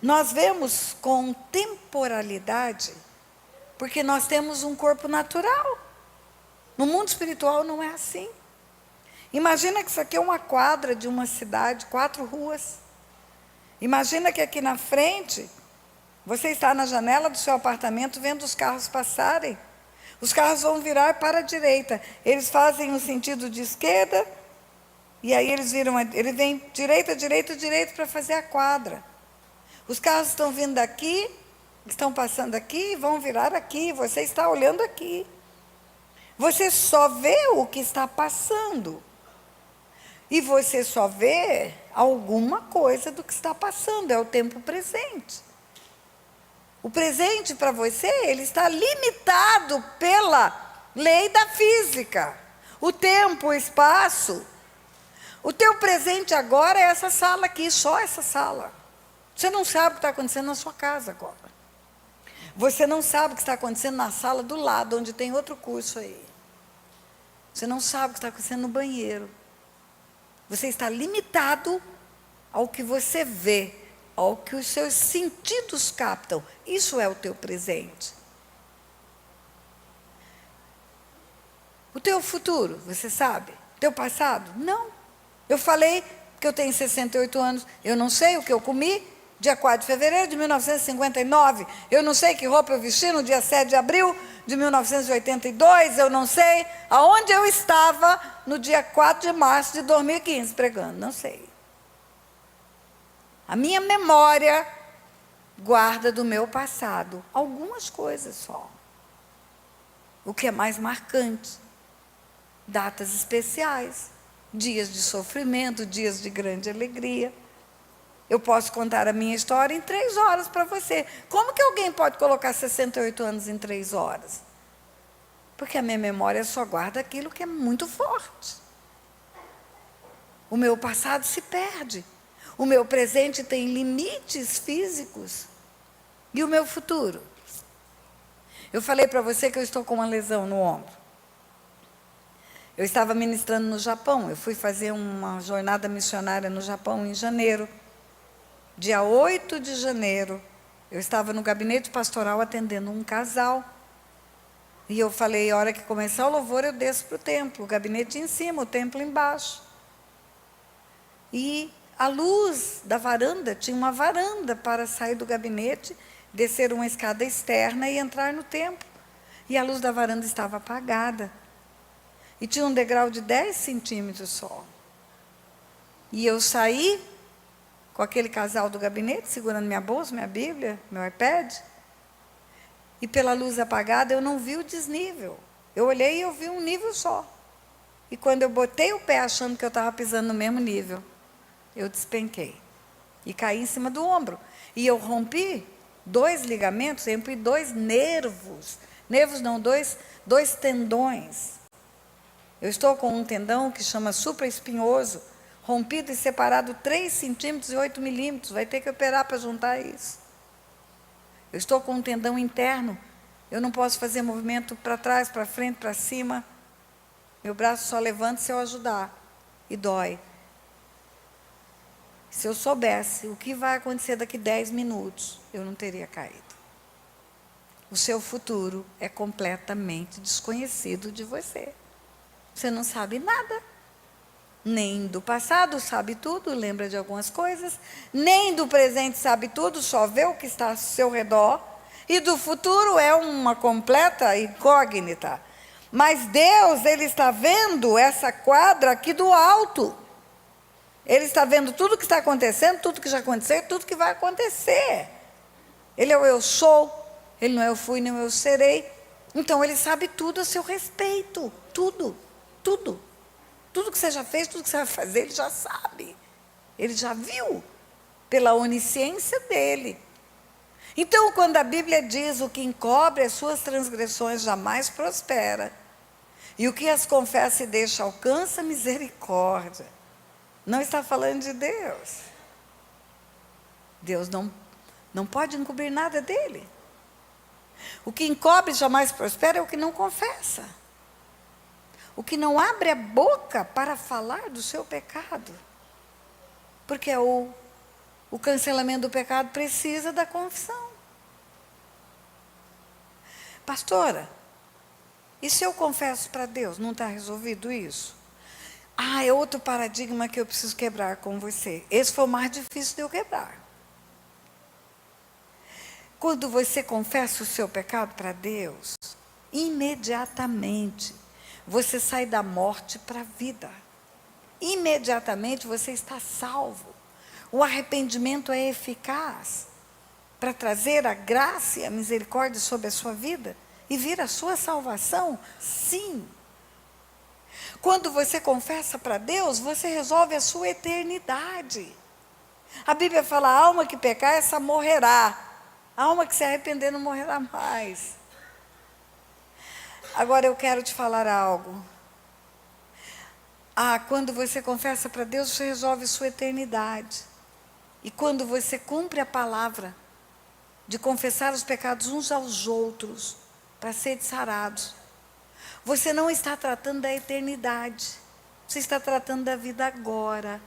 Nós vemos com temporalidade porque nós temos um corpo natural. No mundo espiritual não é assim. Imagina que isso aqui é uma quadra de uma cidade, 4 ruas. Imagina que aqui na frente, você está na janela do seu apartamento vendo os carros passarem. Os carros vão virar para a direita. Eles fazem o sentido de esquerda, e aí eles vêm direita, direita, direita para fazer a quadra. Os carros estão vindo daqui, estão passando aqui e vão virar aqui. Você está olhando aqui. Você só vê o que está passando. E você só vê alguma coisa do que está passando. É o tempo presente. O presente para você, ele está limitado pela lei da física. O tempo, o espaço. O teu presente agora é essa sala aqui, só essa sala. Você não sabe o que está acontecendo na sua casa agora. Você não sabe o que está acontecendo na sala do lado, onde tem outro curso aí. Você não sabe o que está acontecendo no banheiro. Você está limitado ao que você vê, ao que os seus sentidos captam. Isso é o teu presente. O teu futuro, você sabe? O teu passado? Não. Eu falei que eu tenho 68 anos, eu não sei o que eu comi, dia 4 de fevereiro de 1959. Eu não sei que roupa eu vesti no dia 7 de abril de 1982. Eu não sei aonde eu estava no dia 4 de março de 2015 pregando. Não sei. A minha memória guarda do meu passado algumas coisas só. O que é mais marcante. Datas especiais, dias de sofrimento, dias de grande alegria. Eu posso contar a minha história em 3 horas para você. Como que alguém pode colocar 68 anos em 3 horas? Porque a minha memória só guarda aquilo que é muito forte. O meu passado se perde. O meu presente tem limites físicos. E o meu futuro? Eu falei para você que eu estou com uma lesão no ombro. Eu estava ministrando no Japão. Eu fui fazer uma jornada missionária no Japão em janeiro. Dia 8 de janeiro, eu estava no gabinete pastoral atendendo um casal. E eu falei, a hora que começar o louvor, eu desço para o templo. O gabinete em cima, o templo embaixo. E a luz da varanda, tinha uma varanda para sair do gabinete, descer uma escada externa e entrar no templo. E a luz da varanda estava apagada. E tinha um degrau de 10 centímetros só. E eu saí com aquele casal do gabinete, segurando minha bolsa, minha Bíblia, meu iPad. E pela luz apagada eu não vi o desnível. Eu olhei e eu vi um nível só. E quando eu botei o pé achando que eu estava pisando no mesmo nível, eu despenquei. E caí em cima do ombro. E eu rompi 2 ligamentos, rompi 2 nervos. Nervos não, dois tendões. Eu estou com um tendão que chama supraespinhoso, rompido e separado 3 centímetros e 8 milímetros. Vai ter que operar para juntar isso. Eu estou com um tendão interno. Eu não posso fazer movimento para trás, para frente, para cima. Meu braço só levanta se eu ajudar. E dói. Se eu soubesse o que vai acontecer daqui 10 minutos, eu não teria caído. O seu futuro é completamente desconhecido de você. Você não sabe nada. Nem do passado sabe tudo, lembra de algumas coisas. Nem do presente sabe tudo, só vê o que está ao seu redor. E do futuro é uma completa incógnita. Mas Deus, Ele está vendo essa quadra aqui do alto. Ele está vendo tudo o que está acontecendo, tudo que já aconteceu, tudo que vai acontecer. Ele é o eu sou, Ele não é eu fui, nem eu serei. Então Ele sabe tudo a seu respeito, tudo. Tudo. Tudo que você já fez, tudo que você vai fazer, Ele já sabe. Ele já viu, pela onisciência dEle. Então, quando a Bíblia diz, o que encobre as suas transgressões jamais prospera, e o que as confessa e deixa alcança misericórdia, não está falando de Deus. Deus não pode encobrir nada dEle. O que encobre jamais prospera é o que não confessa. O que não abre a boca para falar do seu pecado. Porque o cancelamento do pecado precisa da confissão. Pastora, e se eu confesso para Deus, não está resolvido isso? É outro paradigma que eu preciso quebrar com você. Esse foi o mais difícil de eu quebrar. Quando você confessa o seu pecado para Deus, imediatamente você sai da morte para a vida. Imediatamente você está salvo. O arrependimento é eficaz para trazer a graça e a misericórdia sobre a sua vida e vir a sua salvação? Sim. Quando você confessa para Deus, você resolve a sua eternidade. A Bíblia fala, a alma que pecar, essa morrerá. A alma que se arrepender não morrerá mais. Agora eu quero te falar algo. Quando você confessa para Deus, você resolve sua eternidade. E quando você cumpre a palavra, de confessar os pecados uns aos outros, para serem sarados. Você não está tratando da eternidade, você está tratando da vida agora,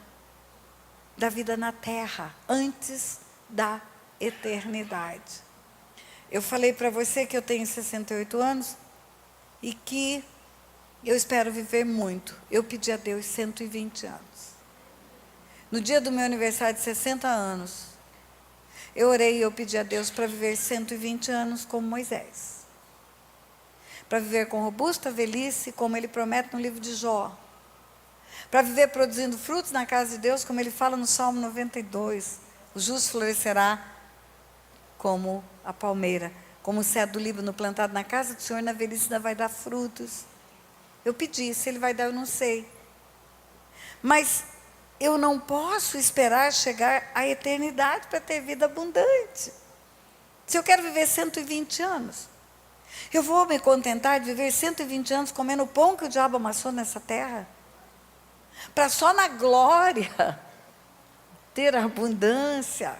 da vida na terra, antes da eternidade. Eu falei para você que eu tenho 68 anos e que eu espero viver muito. Eu pedi a Deus 120 anos. No dia do meu aniversário de 60 anos, eu orei e eu pedi a Deus para viver 120 anos como Moisés. Para viver com robusta velhice, como ele promete no livro de Jó. Para viver produzindo frutos na casa de Deus, como ele fala no Salmo 92. O justo florescerá como a palmeira, como o cedro do Líbano plantado na casa do Senhor, na velhice ainda vai dar frutos. Eu pedi, se ele vai dar eu não sei. Mas eu não posso esperar chegar à eternidade para ter vida abundante. Se eu quero viver 120 anos, eu vou me contentar de viver 120 anos comendo o pão que o diabo amassou nessa terra? Para só na glória ter abundância.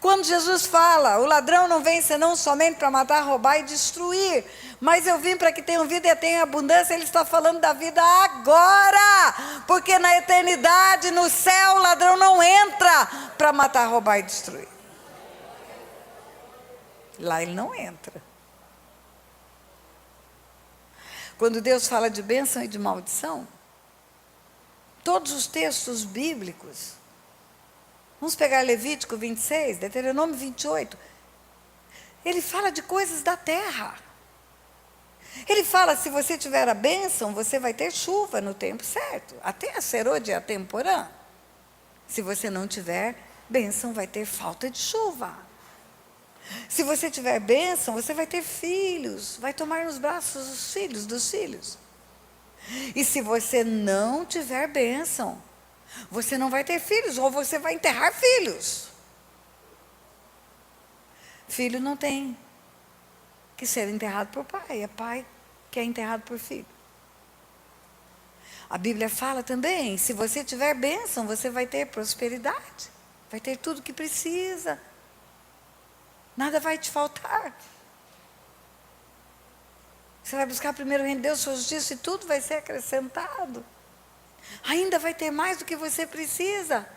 Quando Jesus fala, o ladrão não vem senão somente para matar, roubar e destruir, mas eu vim para que tenham vida e tenham abundância, ele está falando da vida agora, porque na eternidade, no céu, o ladrão não entra para matar, roubar e destruir. Lá ele não entra. Quando Deus fala de bênção e de maldição, todos os textos bíblicos, vamos pegar Levítico 26, Deuteronômio 28, ele fala de coisas da terra. Ele fala, se você tiver a bênção, você vai ter chuva no tempo certo, até a serôdia e a temporã. Se você não tiver bênção, vai ter falta de chuva. Se você tiver bênção, você vai ter filhos, vai tomar nos braços os filhos dos filhos. E se você não tiver bênção, você não vai ter filhos, ou você vai enterrar filhos. Filho não tem que ser enterrado por pai, é pai que é enterrado por filho. A Bíblia fala também, se você tiver bênção, você vai ter prosperidade, vai ter tudo que precisa. Nada vai te faltar. Você vai buscar primeiro o reino de Deus, sua justiça, e tudo vai ser acrescentado. Ainda vai ter mais do que você precisa.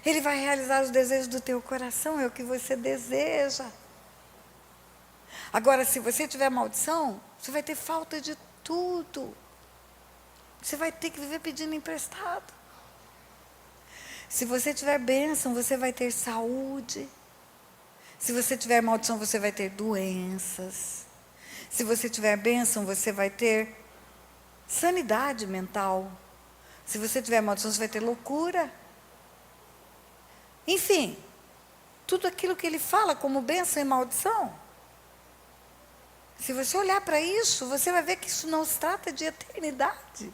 Ele vai realizar os desejos do teu coração, é o que você deseja. Agora, se você tiver maldição, você vai ter falta de tudo. Você vai ter que viver pedindo emprestado. Se você tiver bênção, você vai ter saúde. Se você tiver maldição, você vai ter doenças. Se você tiver bênção, você vai ter sanidade mental. Se você tiver maldição, você vai ter loucura. Enfim, tudo aquilo que ele fala como bênção e maldição. Se você olhar para isso, você vai ver que isso não se trata de eternidade.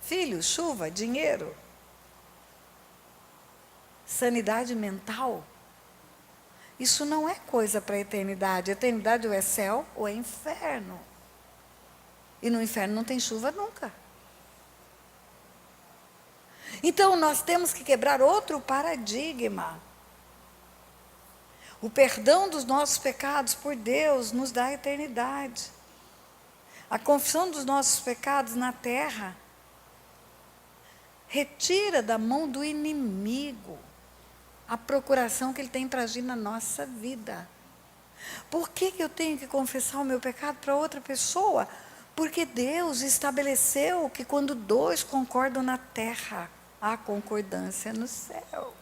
Filho, chuva, dinheiro. Sanidade mental. Isso não é coisa para a eternidade. A eternidade ou é céu ou é inferno. E no inferno não tem chuva nunca. Então nós temos que quebrar outro paradigma. O perdão dos nossos pecados por Deus nos dá a eternidade. A confissão dos nossos pecados na terra retira da mão do inimigo a procuração que ele tem para agir na nossa vida. Por que eu tenho que confessar o meu pecado para outra pessoa? Porque Deus estabeleceu que quando dois concordam na terra, há concordância no céu.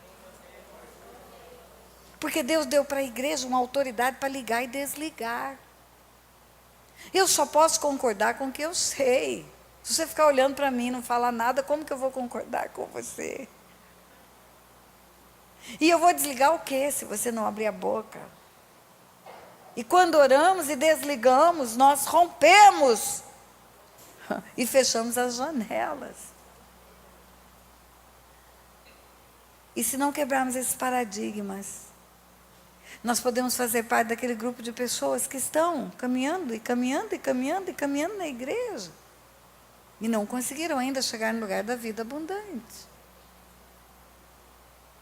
Porque Deus deu para a igreja uma autoridade para ligar e desligar. Eu só posso concordar com o que eu sei. Se você ficar olhando para mim e não falar nada, como que eu vou concordar com você? E eu vou desligar o quê, se você não abrir a boca? E quando oramos e desligamos, nós rompemos e fechamos as janelas. E se não quebrarmos esses paradigmas, nós podemos fazer parte daquele grupo de pessoas que estão caminhando e caminhando e caminhando e caminhando na igreja e não conseguiram ainda chegar no lugar da vida abundante.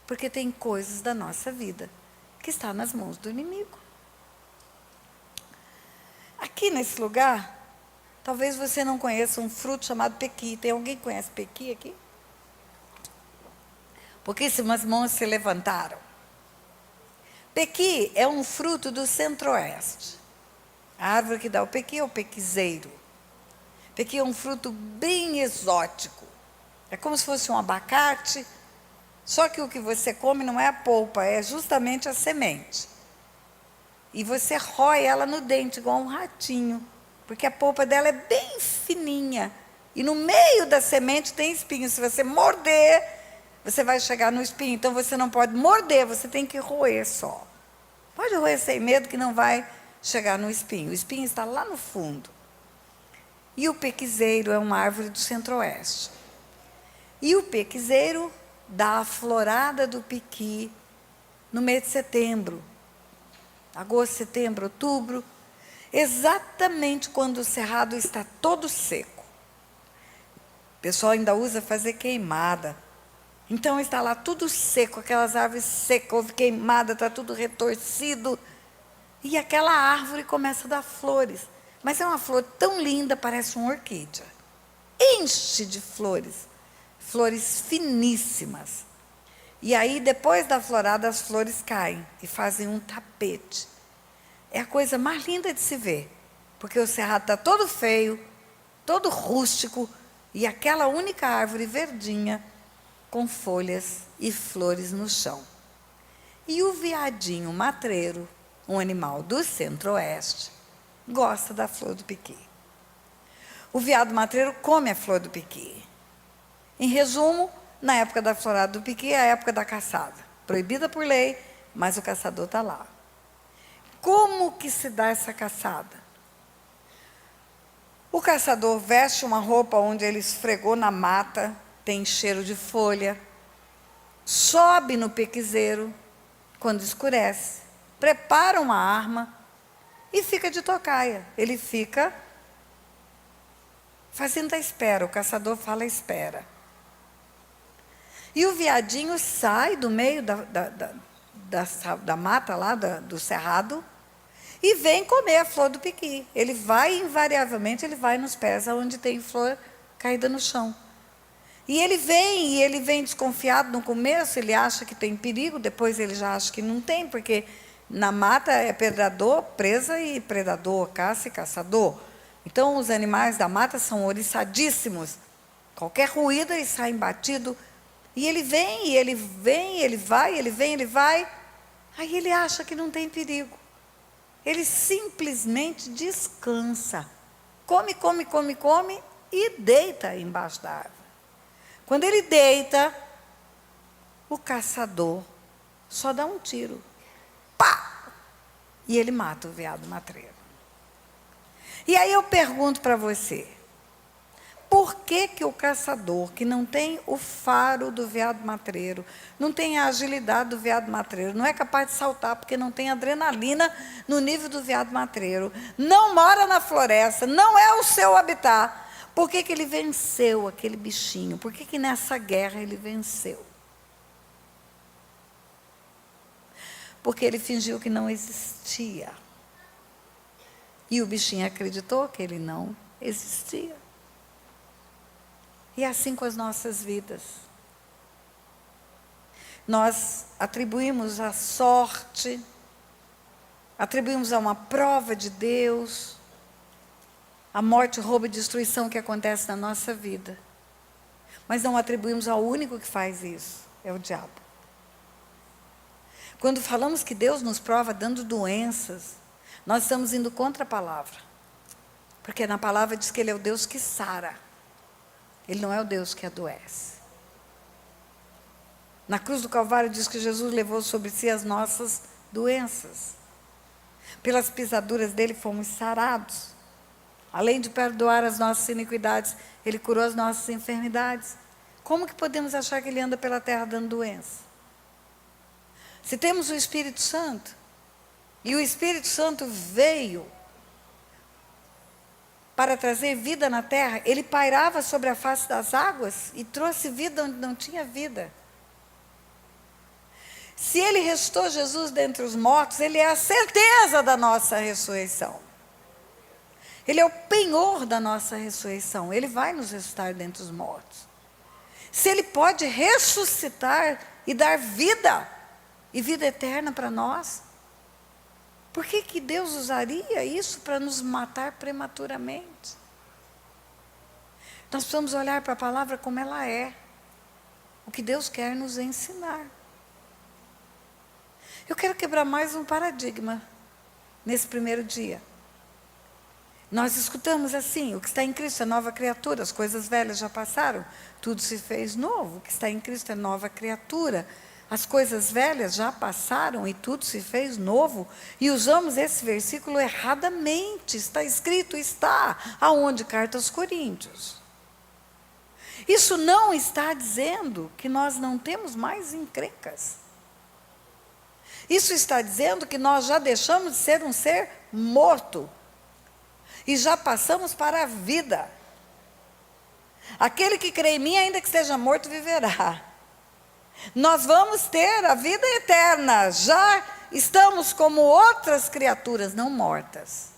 Porque tem coisas da nossa vida que está nas mãos do inimigo. Aqui nesse lugar, talvez você não conheça um fruto chamado pequi. Tem alguém que conhece pequi aqui? Pouquíssimas mãos se levantaram. Pequi é um fruto do centro-oeste. A árvore que dá o pequi é o pequizeiro. Pequi é um fruto bem exótico. É como se fosse um abacate, só que o que você come não é a polpa, é justamente a semente. E você rói ela no dente, igual um ratinho, porque a polpa dela é bem fininha. E no meio da semente tem espinho. Se você morder, você vai chegar no espinho. Então você não pode morder, você tem que roer só. Pode roer sem medo que não vai chegar no espinho. O espinho está lá no fundo. E o pequizeiro é uma árvore do centro-oeste. E o pequizeiro dá a florada do pequi no mês de setembro. Agosto, setembro, outubro. Exatamente quando o cerrado está todo seco. O pessoal ainda usa fazer queimada. Então está lá tudo seco, aquelas árvores secas, houve queimada, está tudo retorcido. E aquela árvore começa a dar flores. Mas é uma flor tão linda, parece uma orquídea. Enche de flores. Flores finíssimas. E aí, depois da florada, as flores caem e fazem um tapete. É a coisa mais linda de se ver. Porque o cerrado está todo feio, todo rústico, e aquela única árvore verdinha, com folhas e flores no chão. E o veadinho matreiro, um animal do centro-oeste, gosta da flor do pequi. O veado matreiro come a flor do pequi. Em resumo, na época da florada do pequi é a época da caçada. Proibida por lei, mas o caçador está lá. Como que se dá essa caçada? O caçador veste uma roupa onde ele esfregou na mata, tem cheiro de folha, sobe no pequizeiro, quando escurece, prepara uma arma e fica de tocaia. Ele fica fazendo a espera, o caçador fala espera. E o veadinho sai do meio da mata lá, do cerrado, e vem comer a flor do pequi. Ele vai, invariavelmente, ele vai nos pés onde tem flor caída no chão. E ele vem desconfiado no começo, ele acha que tem perigo, depois ele já acha que não tem, porque na mata é predador, presa e predador, caça e caçador. Então, os animais da mata são oriçadíssimos. Qualquer ruído, eles saem batidos. E ele vem, ele vai. Aí ele acha que não tem perigo. Ele simplesmente descansa. Come e deita embaixo da árvore. Quando ele deita, o caçador só dá um tiro. Pá! E ele mata o veado matreiro. E aí eu pergunto para você, por que o caçador, que não tem o faro do veado matreiro, não tem a agilidade do veado matreiro, não é capaz de saltar porque não tem adrenalina no nível do veado matreiro, não mora na floresta, não é o seu habitat, por que ele venceu aquele bichinho? Por que nessa guerra ele venceu? Porque ele fingiu que não existia. E o bichinho acreditou que ele não existia. E é assim com as nossas vidas. Nós atribuímos a sorte, atribuímos a uma prova de Deus, a morte, roubo e destruição que acontece na nossa vida. Mas não atribuímos ao único que faz isso, é o diabo. Quando falamos que Deus nos prova dando doenças, nós estamos indo contra a palavra. Porque na palavra diz que Ele é o Deus que sara. Ele não é o Deus que adoece. Na cruz do Calvário diz que Jesus levou sobre si as nossas doenças. Pelas pisaduras dele fomos sarados. Além de perdoar as nossas iniquidades, ele curou as nossas enfermidades. Como que podemos achar que ele anda pela terra dando doença? Se temos o Espírito Santo, e o Espírito Santo veio para trazer vida na terra, ele pairava sobre a face das águas e trouxe vida onde não tinha vida. Se Ele ressuscitou Jesus dentre os mortos, Ele é a certeza da nossa ressurreição. Ele é o penhor da nossa ressurreição. Ele vai nos ressuscitar dentre os mortos. Se Ele pode ressuscitar e dar vida, e vida eterna para nós, por que Deus usaria isso para nos matar prematuramente? Nós precisamos olhar para a palavra como ela é, o que Deus quer nos ensinar. Eu quero quebrar mais um paradigma nesse primeiro dia. Nós escutamos assim: o que está em Cristo é nova criatura, as coisas velhas já passaram, tudo se fez novo. O que está em Cristo é nova criatura, as coisas velhas já passaram e tudo se fez novo. E usamos esse versículo erradamente. Está escrito, está, aonde? Carta aos Coríntios. Isso não está dizendo que nós não temos mais encrencas. Isso está dizendo que nós já deixamos de ser um ser morto e já passamos para a vida. Aquele que crê em mim, ainda que esteja morto, viverá. Nós vamos ter a vida eterna, já estamos como outras criaturas, não mortas.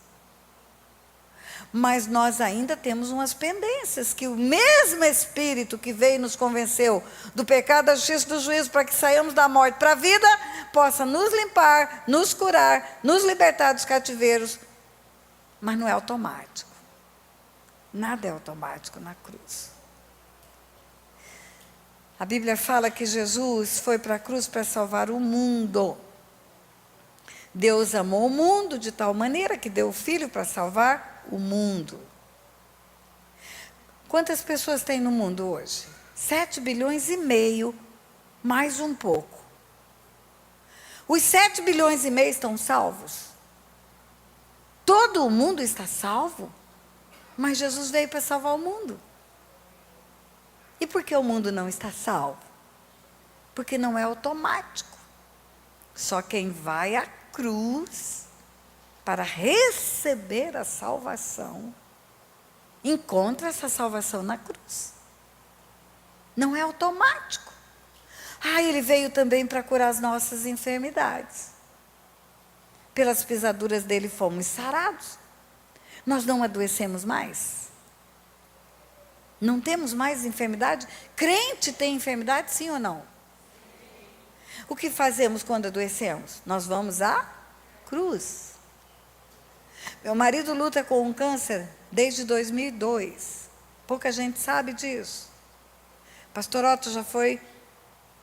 Mas nós ainda temos umas pendências, que o mesmo Espírito que veio e nos convenceu do pecado, da justiça e do juízo, para que saiamos da morte para a vida, possa nos limpar, nos curar, nos libertar dos cativeiros. Mas não é automático. Nada é automático na cruz. A Bíblia fala que Jesus foi para a cruz para salvar o mundo. Deus amou o mundo de tal maneira que deu o Filho para salvar o mundo. Quantas pessoas tem no mundo hoje? 7 bilhões e meio, mais um pouco. Os 7 bilhões e meio estão salvos? Todo o mundo está salvo? Mas Jesus veio para salvar o mundo. E por que o mundo não está salvo? Porque não é automático. Só quem vai à cruz para receber a salvação, encontra essa salvação na cruz. Não é automático. Ele veio também para curar as nossas enfermidades. Pelas pisaduras dele fomos sarados. Nós não adoecemos mais. Não temos mais enfermidade? Crente tem enfermidade, sim ou não? O que fazemos quando adoecemos? Nós vamos à cruz. Meu marido luta com um câncer desde 2002. Pouca gente sabe disso. Pastor Otto já foi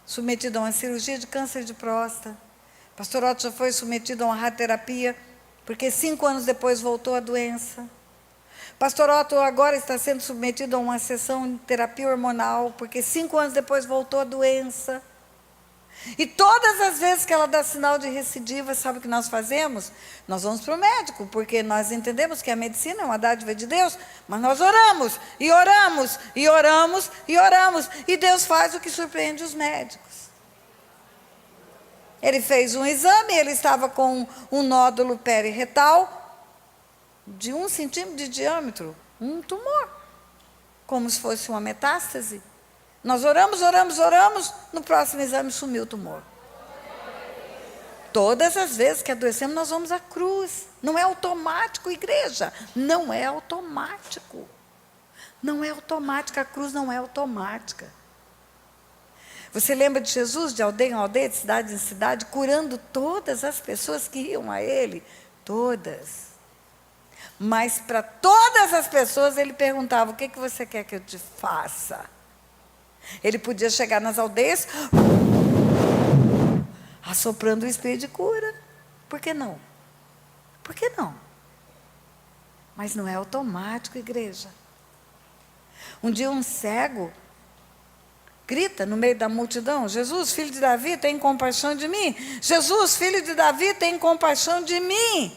submetido a uma cirurgia de câncer de próstata. Pastor Otto já foi submetido a uma radioterapia, porque 5 anos depois voltou a doença. Pastor Otto agora está sendo submetido a uma sessão de terapia hormonal, porque 5 anos depois voltou a doença. E todas as vezes que ela dá sinal de recidiva, sabe o que nós fazemos? Nós vamos para o médico, porque nós entendemos que a medicina é uma dádiva de Deus, mas nós oramos, e oramos, e oramos, e oramos, e Deus faz o que surpreende os médicos. Ele fez um exame, ele estava com um nódulo periretal de 1 centímetro de diâmetro, um tumor, como se fosse uma metástase. Nós oramos, no próximo exame sumiu o tumor. Todas as vezes que adoecemos, nós vamos à cruz. Não é automático, igreja. Não é automático. Não é automática, a cruz não é automática. Você lembra de Jesus, de aldeia em aldeia, de cidade em cidade, curando todas as pessoas que iam a Ele? Todas. Mas para todas as pessoas ele perguntava: o que você quer que eu te faça? Ele podia chegar nas aldeias assoprando o espírito de cura. Por que não? Por que não? Mas não é automático, igreja. Um dia um cego grita no meio da multidão: Jesus, filho de Davi, tem compaixão de mim. Jesus, filho de Davi, tem compaixão de mim.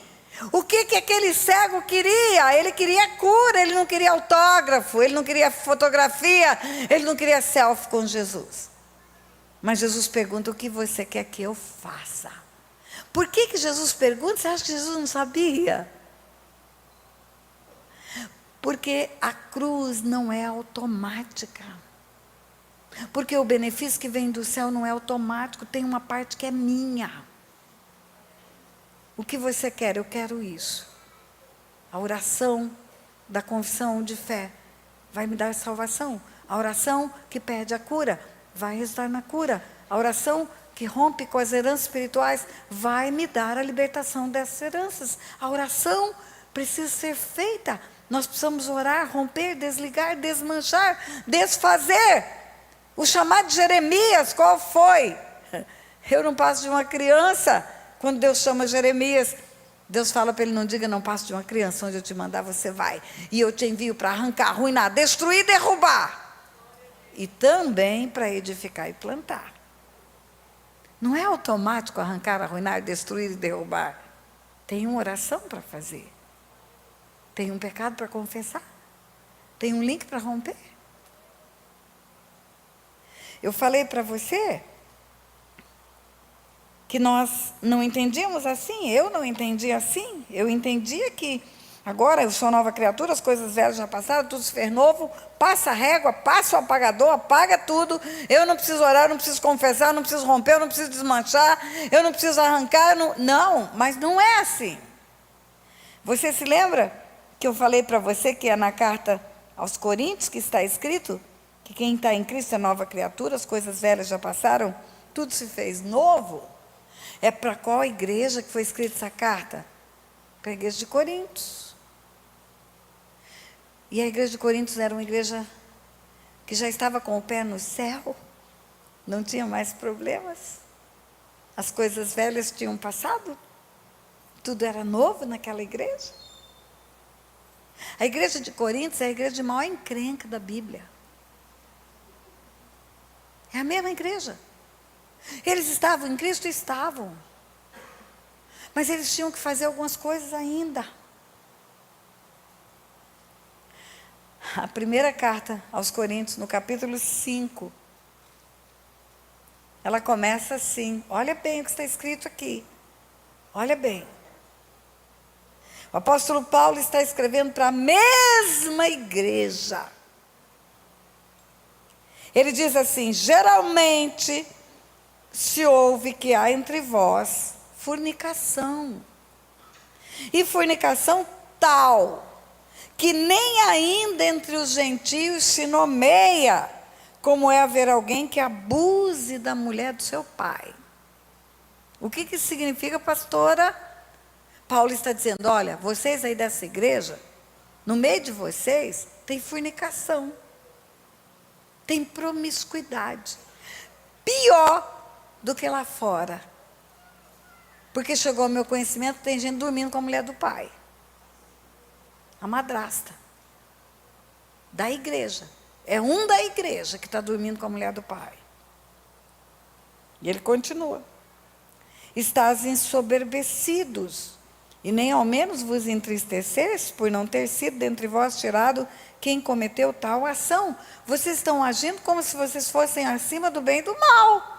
O que aquele cego queria? Ele queria cura, ele não queria autógrafo, ele não queria fotografia, ele não queria selfie com Jesus. Mas Jesus pergunta: o que você quer que eu faça? Por que Jesus pergunta? Você acha que Jesus não sabia? Porque a cruz não é automática. Porque o benefício que vem do céu não é automático, tem uma parte que é minha. O que você quer? Eu quero isso. A oração da confissão de fé vai me dar salvação. A oração que pede a cura vai resultar na cura. A oração que rompe com as heranças espirituais vai me dar a libertação dessas heranças. A oração precisa ser feita. Nós precisamos orar, romper, desligar, desmanchar, desfazer. O chamado de Jeremias, qual foi? Eu não passo de uma criança. Quando Deus chama Jeremias, Deus fala para ele: não diga, não passo de uma criança, onde eu te mandar você vai. E eu te envio para arrancar, arruinar, destruir, derrubar. E também para edificar e plantar. Não é automático arrancar, arruinar, destruir e derrubar. Tem uma oração para fazer. Tem um pecado para confessar. Tem um link para romper. Eu falei para você que nós não entendíamos assim, eu não entendia assim. Eu entendia que agora eu sou nova criatura, as coisas velhas já passaram, tudo se fez novo, passa a régua, passa o apagador, apaga tudo. Eu não preciso orar, eu não preciso confessar, eu não preciso romper, eu não preciso desmanchar, eu não preciso arrancar. Não, mas não é assim. Você se lembra que eu falei para você que é na carta aos Coríntios que está escrito que quem está em Cristo é nova criatura, as coisas velhas já passaram, tudo se fez novo? É para qual igreja que foi escrita essa carta? Para a igreja de Coríntios. E a igreja de Coríntios era uma igreja que já estava com o pé no céu, não tinha mais problemas, as coisas velhas tinham passado, tudo era novo naquela igreja. A igreja de Coríntios é a igreja de maior encrenca da Bíblia. É a mesma igreja. Eles estavam em Cristo? Estavam. Mas eles tinham que fazer algumas coisas ainda. A primeira carta aos Coríntios, no capítulo 5, ela começa assim. Olha bem o que está escrito aqui. Olha bem. O apóstolo Paulo está escrevendo para a mesma igreja. Ele diz assim: geralmente se ouve que há entre vós fornicação. E fornicação tal, que nem ainda entre os gentios se nomeia, como é haver alguém que abuse da mulher do seu pai. O que isso significa, pastora? Paulo está dizendo: olha, vocês aí dessa igreja, no meio de vocês, tem fornicação, tem promiscuidade, pior do que lá fora. Porque chegou ao meu conhecimento, tem gente dormindo com a mulher do pai, a madrasta da igreja. É um da igreja que está dormindo com a mulher do pai. E ele continua: estás ensoberbecidos, e nem ao menos vos entristeceis por não ter sido dentre vós tirado quem cometeu tal ação. Vocês estão agindo como se vocês fossem acima do bem e do mal.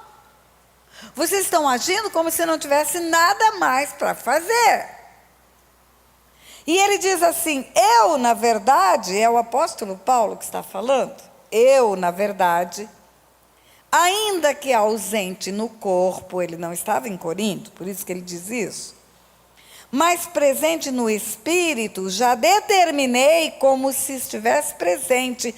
Vocês estão agindo como se não tivesse nada mais para fazer. E ele diz assim: eu, na verdade, é o apóstolo Paulo que está falando, eu, na verdade, ainda que ausente no corpo, ele não estava em Corinto, por isso que ele diz isso, mas presente no espírito, já determinei como se estivesse presente.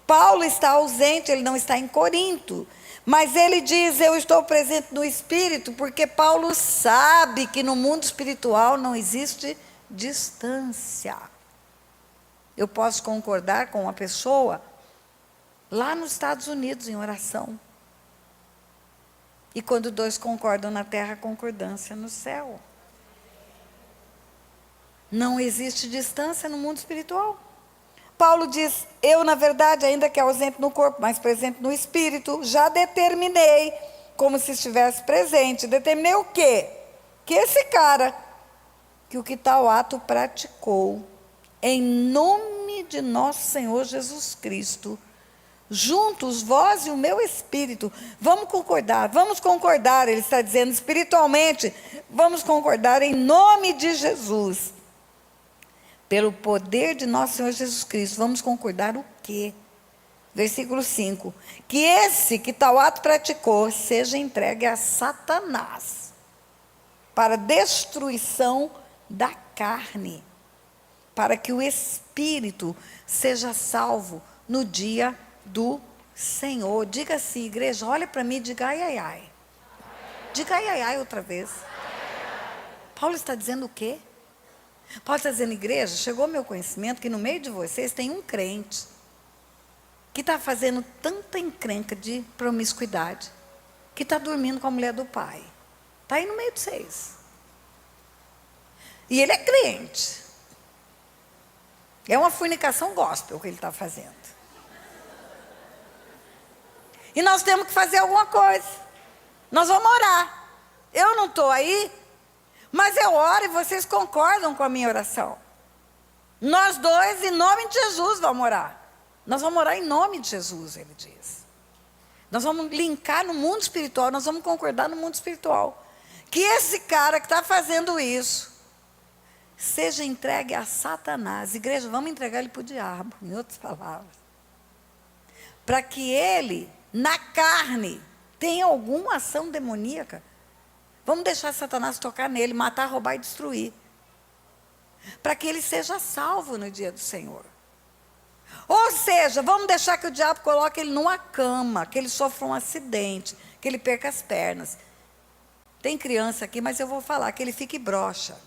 Paulo está ausente, ele não está em Corinto. Mas ele diz: eu estou presente no espírito, porque Paulo sabe que no mundo espiritual não existe distância. Eu posso concordar com uma pessoa lá nos Estados Unidos em oração. E quando dois concordam na terra, concordância no céu. Não existe distância no mundo espiritual. Paulo diz: eu, na verdade, ainda que ausente no corpo, mas presente no espírito, já determinei, como se estivesse presente. Determinei o quê? Que esse cara, que o que tal ato praticou, em nome de nosso Senhor Jesus Cristo, juntos, vós e o meu espírito, vamos concordar, ele está dizendo espiritualmente, vamos concordar em nome de Jesus. Pelo poder de nosso Senhor Jesus Cristo, vamos concordar o quê? Versículo 5. Que esse que tal ato praticou seja entregue a Satanás para destruição da carne, para que o espírito seja salvo no dia do Senhor. Diga assim, igreja, olha para mim e diga ai, ai, ai. Diga ai, ai, ai outra vez. Paulo está dizendo o quê? Paulo está dizendo, igreja, chegou ao meu conhecimento que no meio de vocês tem um crente que está fazendo tanta encrenca de promiscuidade, que está dormindo com a mulher do pai. Está aí no meio de vocês. E ele é crente. É uma fornicação gospel que ele está fazendo. E nós temos que fazer alguma coisa. Nós vamos orar. Eu não estou aí, mas eu oro e vocês concordam com a minha oração. Nós dois, em nome de Jesus, vamos orar. Nós vamos orar em nome de Jesus, ele diz. Nós vamos linkar no mundo espiritual, nós vamos concordar no mundo espiritual. Que esse cara que está fazendo isso, seja entregue a Satanás. Igreja, vamos entregar ele para o diabo, em outras palavras. Para que ele, na carne, tenha alguma ação demoníaca. Vamos deixar Satanás tocar nele, matar, roubar e destruir. Para que ele seja salvo no dia do Senhor. Ou seja, vamos deixar que o diabo coloque ele numa cama, que ele sofra um acidente, que ele perca as pernas. Tem criança aqui, mas eu vou falar, que ele fique broxa.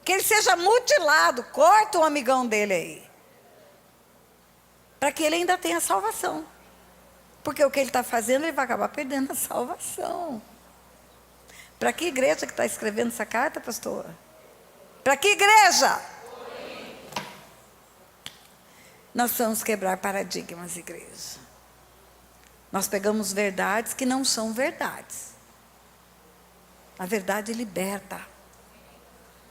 Que ele seja mutilado, corta o amigão dele aí. Para que ele ainda tenha salvação. Porque o que ele está fazendo, ele vai acabar perdendo a salvação. Para que igreja que está escrevendo essa carta, pastora? Para que igreja? Nós vamos quebrar paradigmas, igreja. Nós pegamos verdades que não são verdades. A verdade liberta.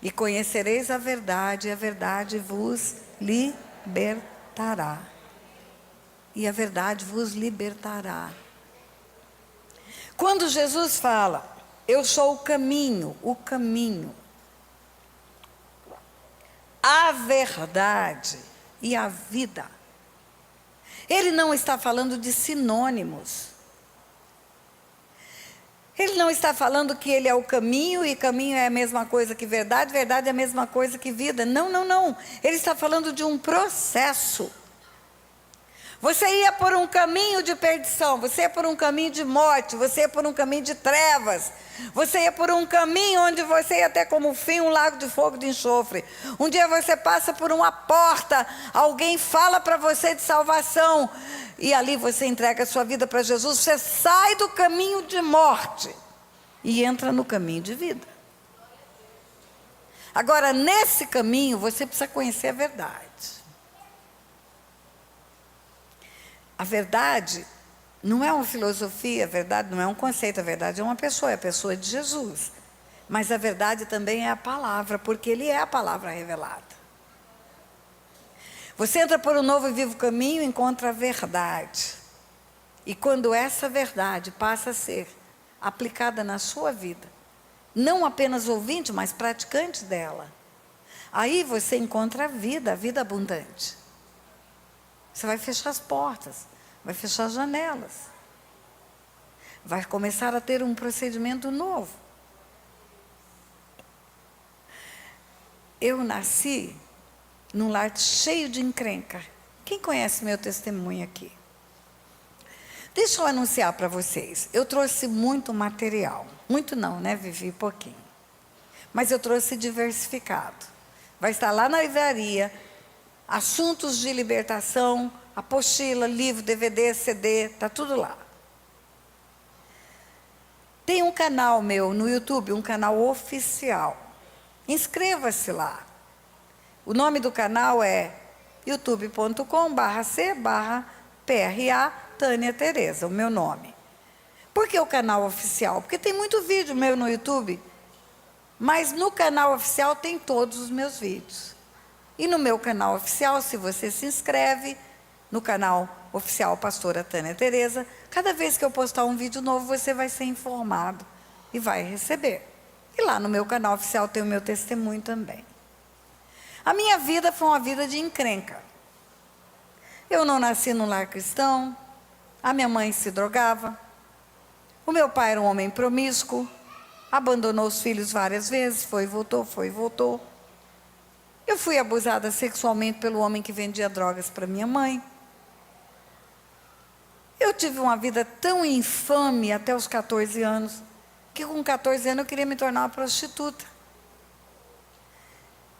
E conhecereis a verdade vos libertará. E a verdade vos libertará. Quando Jesus fala, eu sou o caminho, a verdade e a vida, ele não está falando de sinônimos. Ele não está falando que ele é o caminho e caminho é a mesma coisa que verdade, verdade é a mesma coisa que vida. Não, não, não. Ele está falando de um processo. Você ia por um caminho de perdição, você ia por um caminho de morte, você ia por um caminho de trevas, você ia por um caminho onde você ia ter como fim um lago de fogo de enxofre. Um dia você passa por uma porta, alguém fala para você de salvação, e ali você entrega a sua vida para Jesus, você sai do caminho de morte e entra no caminho de vida. Agora, nesse caminho, você precisa conhecer a verdade. A verdade não é uma filosofia, a verdade não é um conceito, a verdade é uma pessoa, é a pessoa de Jesus. Mas a verdade também é a palavra, porque Ele é a palavra revelada. Você entra por um novo e vivo caminho e encontra a verdade. E quando essa verdade passa a ser aplicada na sua vida, não apenas ouvinte, mas praticante dela, aí você encontra a vida abundante. Você vai fechar as portas, vai fechar as janelas. Vai começar a ter um procedimento novo. Eu nasci num lar cheio de encrenca. Quem conhece meu testemunho aqui? Deixa eu anunciar para vocês. Eu trouxe muito material. Muito não, né? Vivi pouquinho. Mas eu trouxe diversificado. Vai estar lá na livraria. Assuntos de libertação, apostila, livro, DVD, CD, está tudo lá. Tem um canal meu no YouTube, um canal oficial. Inscreva-se lá. O nome do canal é youtube.com/c/PRA Tânia Tereza, o meu nome. Por que o canal oficial? Porque tem muito vídeo meu no YouTube, mas no canal oficial tem todos os meus vídeos. E no meu canal oficial, se você se inscreve no canal oficial Pastora Tânia Tereza, cada vez que eu postar um vídeo novo, você vai ser informado e vai receber. E lá no meu canal oficial tem o meu testemunho também. A minha vida foi uma vida de encrenca. Eu não nasci num lar cristão, a minha mãe se drogava, o meu pai era um homem promíscuo, abandonou os filhos várias vezes, foi e voltou, foi e voltou. Eu fui abusada sexualmente pelo homem que vendia drogas para minha mãe. Eu tive uma vida tão infame até os 14 anos, que com 14 anos eu queria me tornar uma prostituta.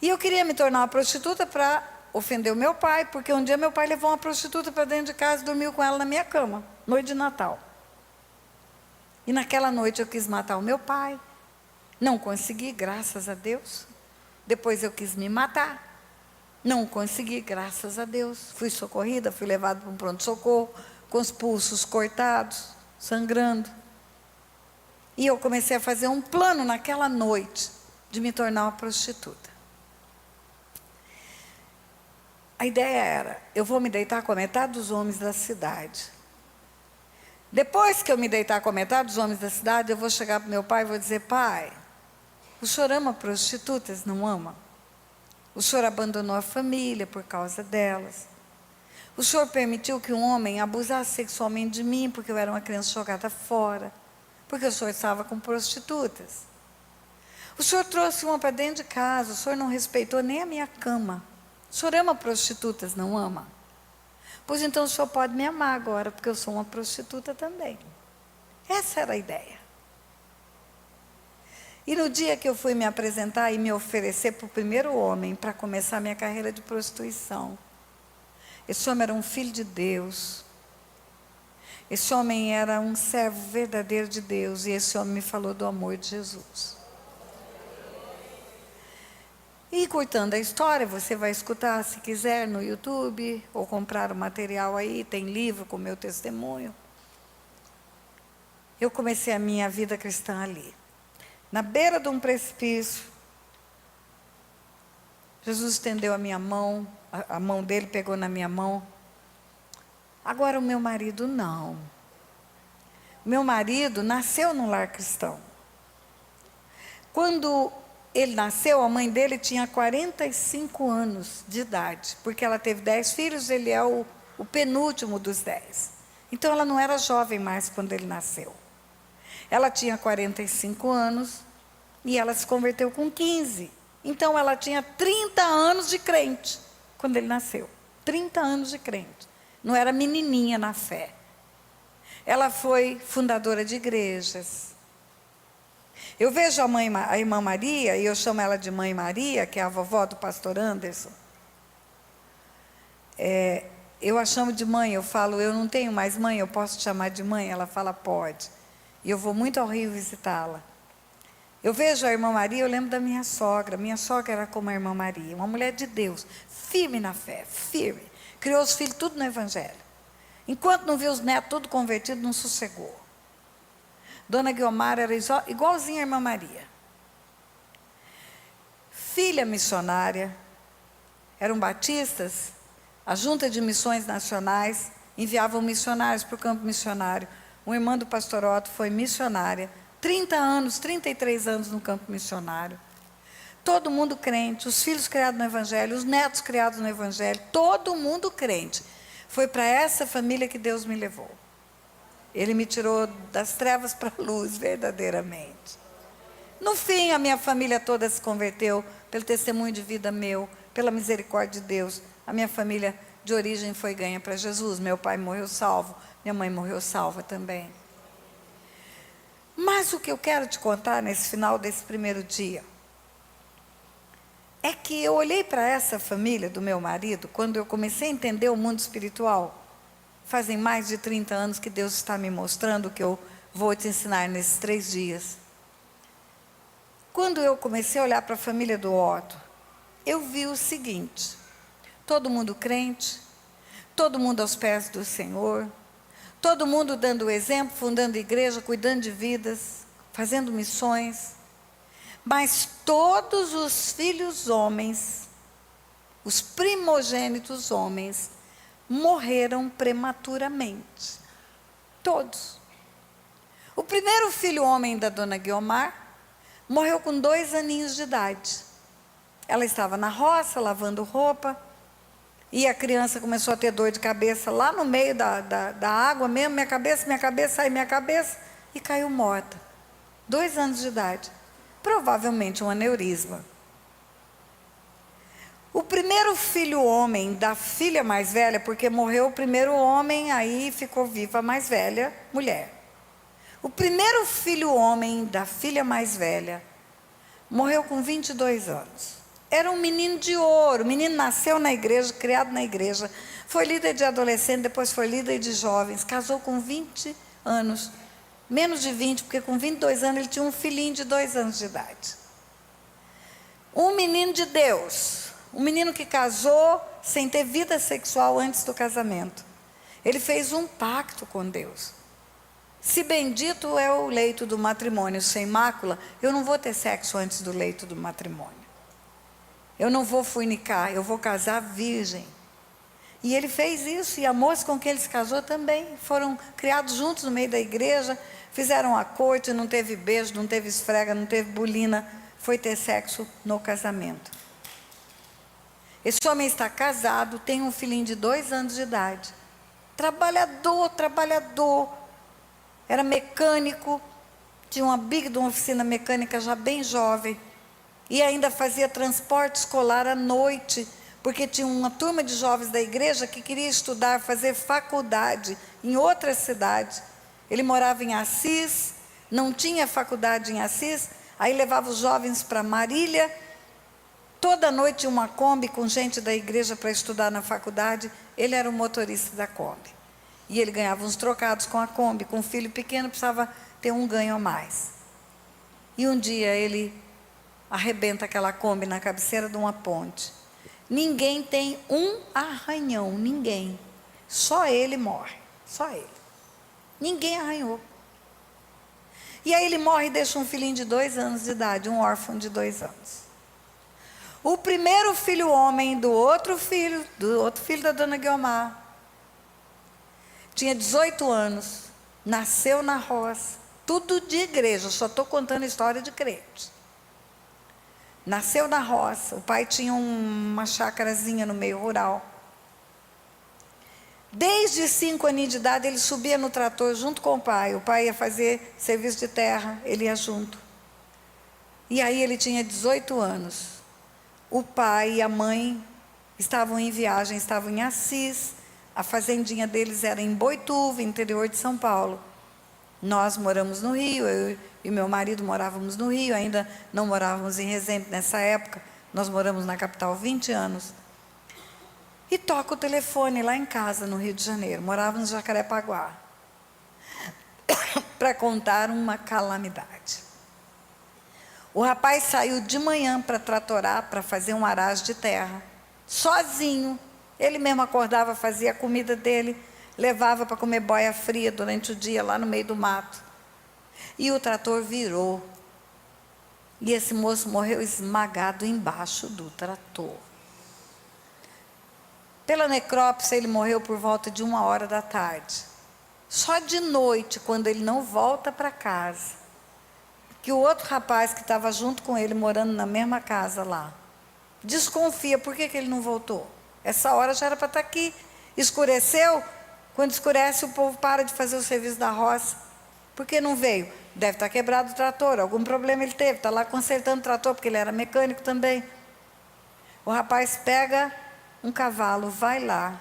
E eu queria me tornar uma prostituta para ofender o meu pai, porque um dia meu pai levou uma prostituta para dentro de casa e dormiu com ela na minha cama, noite de Natal. E naquela noite eu quis matar o meu pai, não consegui, graças a Deus. Depois eu quis me matar, não consegui, graças a Deus. Fui socorrida, fui levada para um pronto-socorro, com os pulsos cortados, sangrando. E eu comecei a fazer um plano naquela noite de me tornar uma prostituta. A ideia era, eu vou me deitar com a metade dos homens da cidade. Depois que eu me deitar com a metade dos homens da cidade, eu vou chegar para meu pai e vou dizer: pai, o senhor ama prostitutas, não ama? O senhor abandonou a família por causa delas. O senhor permitiu que um homem abusasse sexualmente de mim, porque eu era uma criança jogada fora, porque o senhor estava com prostitutas. O senhor trouxe uma para dentro de casa, o senhor não respeitou nem a minha cama. O senhor ama prostitutas, não ama? Pois então o senhor pode me amar agora, porque eu sou uma prostituta também. Essa era a ideia. E no dia que eu fui me apresentar e me oferecer para o primeiro homem, para começar a minha carreira de prostituição, esse homem era um filho de Deus. Esse homem era um servo verdadeiro de Deus, e esse homem me falou do amor de Jesus. E contando a história, você vai escutar, se quiser, no YouTube, ou comprar o material aí, tem livro com meu testemunho. Eu comecei a minha vida cristã ali, na beira de um precipício. Jesus estendeu a minha mão, a mão dele pegou na minha mão. Agora o meu marido não. O meu marido nasceu num lar cristão. Quando ele nasceu, a mãe dele tinha 45 anos de idade, porque ela teve 10 filhos, ele é o penúltimo dos 10. Então ela não era jovem mais quando ele nasceu. Ela tinha 45 anos e ela se converteu com 15. Então ela tinha 30 anos de crente quando ele nasceu. 30 anos de crente. Não era menininha na fé. Ela foi fundadora de igrejas. Eu vejo a irmã Maria, e eu chamo ela de Mãe Maria, que é a vovó do pastor Anderson. Eu a chamo de mãe, eu falo, eu não tenho mais mãe, eu posso te chamar de mãe? Ela fala, pode. E eu vou muito ao Rio visitá-la. Eu vejo a irmã Maria, eu lembro da minha sogra. Minha sogra era como a irmã Maria, uma mulher de Deus, firme na fé, firme. Criou os filhos tudo no Evangelho. Enquanto não viu os netos tudo convertidos, não sossegou. Dona Guiomar era igualzinha a irmã Maria. Filha missionária, eram batistas, a Junta de Missões Nacionais enviavam missionários para o campo missionário. Uma irmã do pastor Otto foi missionária, 30 anos, 33 anos no campo missionário. Todo mundo crente, os filhos criados no Evangelho, os netos criados no Evangelho, todo mundo crente. Foi para essa família que Deus me levou. Ele me tirou das trevas para a luz, verdadeiramente. No fim, a minha família toda se converteu, pelo testemunho de vida meu, pela misericórdia de Deus. A minha família de origem foi ganha para Jesus. Meu pai morreu salvo, minha mãe morreu salva também. Mas o que eu quero te contar nesse final desse primeiro dia, é que eu olhei para essa família do meu marido, quando eu comecei a entender o mundo espiritual. Fazem mais de 30 anos que Deus está me mostrando o que eu vou te ensinar nesses 3 dias. Quando eu comecei a olhar para a família do Otto, eu vi o seguinte: todo mundo crente, todo mundo aos pés do Senhor, todo mundo dando o exemplo, fundando igreja, cuidando de vidas, fazendo missões, mas todos os filhos homens, os primogênitos homens, morreram prematuramente. Todos. O primeiro filho homem da dona Guiomar morreu com 2 aninhos de idade. Ela estava na roça, lavando roupa. E a criança começou a ter dor de cabeça lá no meio da água mesmo, minha cabeça, sai minha cabeça, e caiu morta. 2 anos de idade. Provavelmente um aneurisma. O primeiro filho homem da filha mais velha, porque morreu o primeiro homem, aí ficou viva a mais velha, mulher. O primeiro filho homem da filha mais velha morreu com 22 anos. Era um menino de ouro. O menino nasceu na igreja, criado na igreja. Foi líder de adolescente, depois foi líder de jovens. Casou com 20 anos. Menos de 20, porque com 22 anos ele tinha um filhinho de 2 anos de idade. Um menino de Deus. Um menino que casou sem ter vida sexual antes do casamento. Ele fez um pacto com Deus. Se bendito é o leito do matrimônio sem mácula, eu não vou ter sexo antes do leito do matrimônio. Eu não vou fornicar, eu vou casar virgem. E ele fez isso, e a moça com quem ele se casou também. Foram criados juntos no meio da igreja, fizeram a corte, não teve beijo, não teve esfrega, não teve bulina, foi ter sexo no casamento. Esse homem está casado, tem um filhinho de 2 anos de idade. Trabalhador. Era mecânico, tinha uma big de uma oficina mecânica já bem jovem. E ainda fazia transporte escolar à noite, porque tinha uma turma de jovens da igreja que queria estudar, fazer faculdade em outra cidade. Ele morava em Assis, não tinha faculdade em Assis, aí levava os jovens para Marília. Toda noite uma Kombi com gente da igreja para estudar na faculdade. Ele era o motorista da Kombi. E ele ganhava uns trocados com a Kombi. Com um filho pequeno precisava ter um ganho a mais. E um dia ele arrebenta aquela Kombi na cabeceira de uma ponte. Ninguém tem um arranhão, ninguém. Só ele morre, só ele. Ninguém arranhou. E aí ele morre e deixa um filhinho de 2 anos de idade, um órfão de 2 anos. O primeiro filho homem do outro filho da dona Guiomar, tinha 18 anos, nasceu na roça, tudo de igreja, só estou contando história de crente. Nasceu na roça, o pai tinha uma chácarazinha no meio rural. Desde 5 aninhos de idade ele subia no trator junto com o pai ia fazer serviço de terra, ele ia junto. E aí ele tinha 18 anos. O pai e a mãe estavam em viagem, estavam em Assis, a fazendinha deles era em Boituva, interior de São Paulo. Nós moramos no Rio, eu e meu marido morávamos no Rio, ainda não morávamos em Resende nessa época, nós moramos na capital 20 anos. E toca o telefone lá em casa, no Rio de Janeiro, morávamos em Jacarepaguá, para contar uma calamidade. O rapaz saiu de manhã para tratorar, para fazer um arado de terra, sozinho. Ele mesmo acordava, fazia a comida dele, levava para comer boia fria durante o dia, lá no meio do mato. E o trator virou. E esse moço morreu esmagado embaixo do trator. Pela necrópsia, ele morreu por volta de 1h da tarde. Só de noite, quando ele não volta para casa, que o outro rapaz que estava junto com ele, morando na mesma casa lá, desconfia, por que ele não voltou? Essa hora já era para estar aqui. Escureceu, quando escurece o povo para de fazer o serviço da roça. Por que não veio? Deve estar quebrado o trator, algum problema ele teve, está lá consertando o trator, porque ele era mecânico também. O rapaz pega um cavalo, vai lá,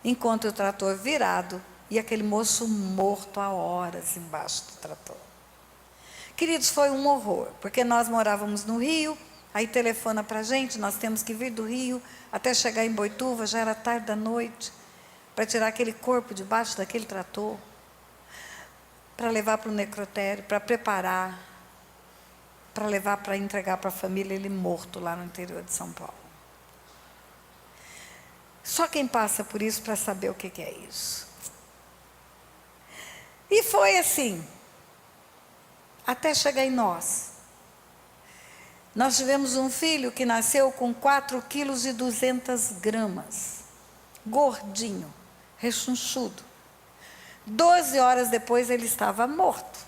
encontra o trator virado e aquele moço morto há horas embaixo do trator. Queridos, foi um horror, porque nós morávamos no Rio, aí telefona para a gente, nós temos que vir do Rio até chegar em Boituva, já era tarde da noite, para tirar aquele corpo debaixo daquele trator, para levar para o necrotério, para preparar, para levar para entregar para a família ele morto lá no interior de São Paulo. Só quem passa por isso para saber o que é isso. E foi assim, até chegar em nós. Nós tivemos um filho que nasceu com 4,2 kg, gordinho, rechonchudo. 12 horas depois ele estava morto.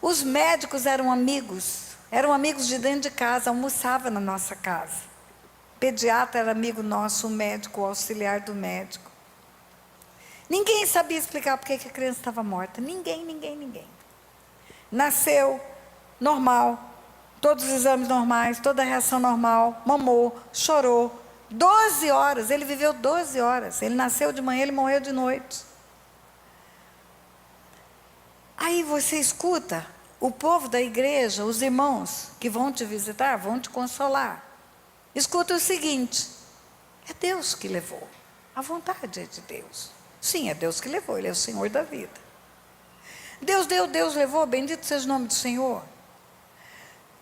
Os médicos eram amigos de dentro de casa, almoçavam na nossa casa. pediatra era amigo nosso, um médico, o auxiliar do médico. Ninguém sabia explicar por que a criança estava morta. Ninguém. Nasceu normal, todos os exames normais, toda a reação normal, mamou, chorou. 12 horas, ele viveu 12 horas. Ele nasceu de manhã, ele morreu de noite. Aí você escuta o povo da igreja, os irmãos que vão te visitar, vão te consolar. Escuta o seguinte: é Deus que levou. A vontade é de Deus. Sim, é Deus que levou, Ele é o Senhor da vida. Deus deu, Deus levou, bendito seja o nome do Senhor.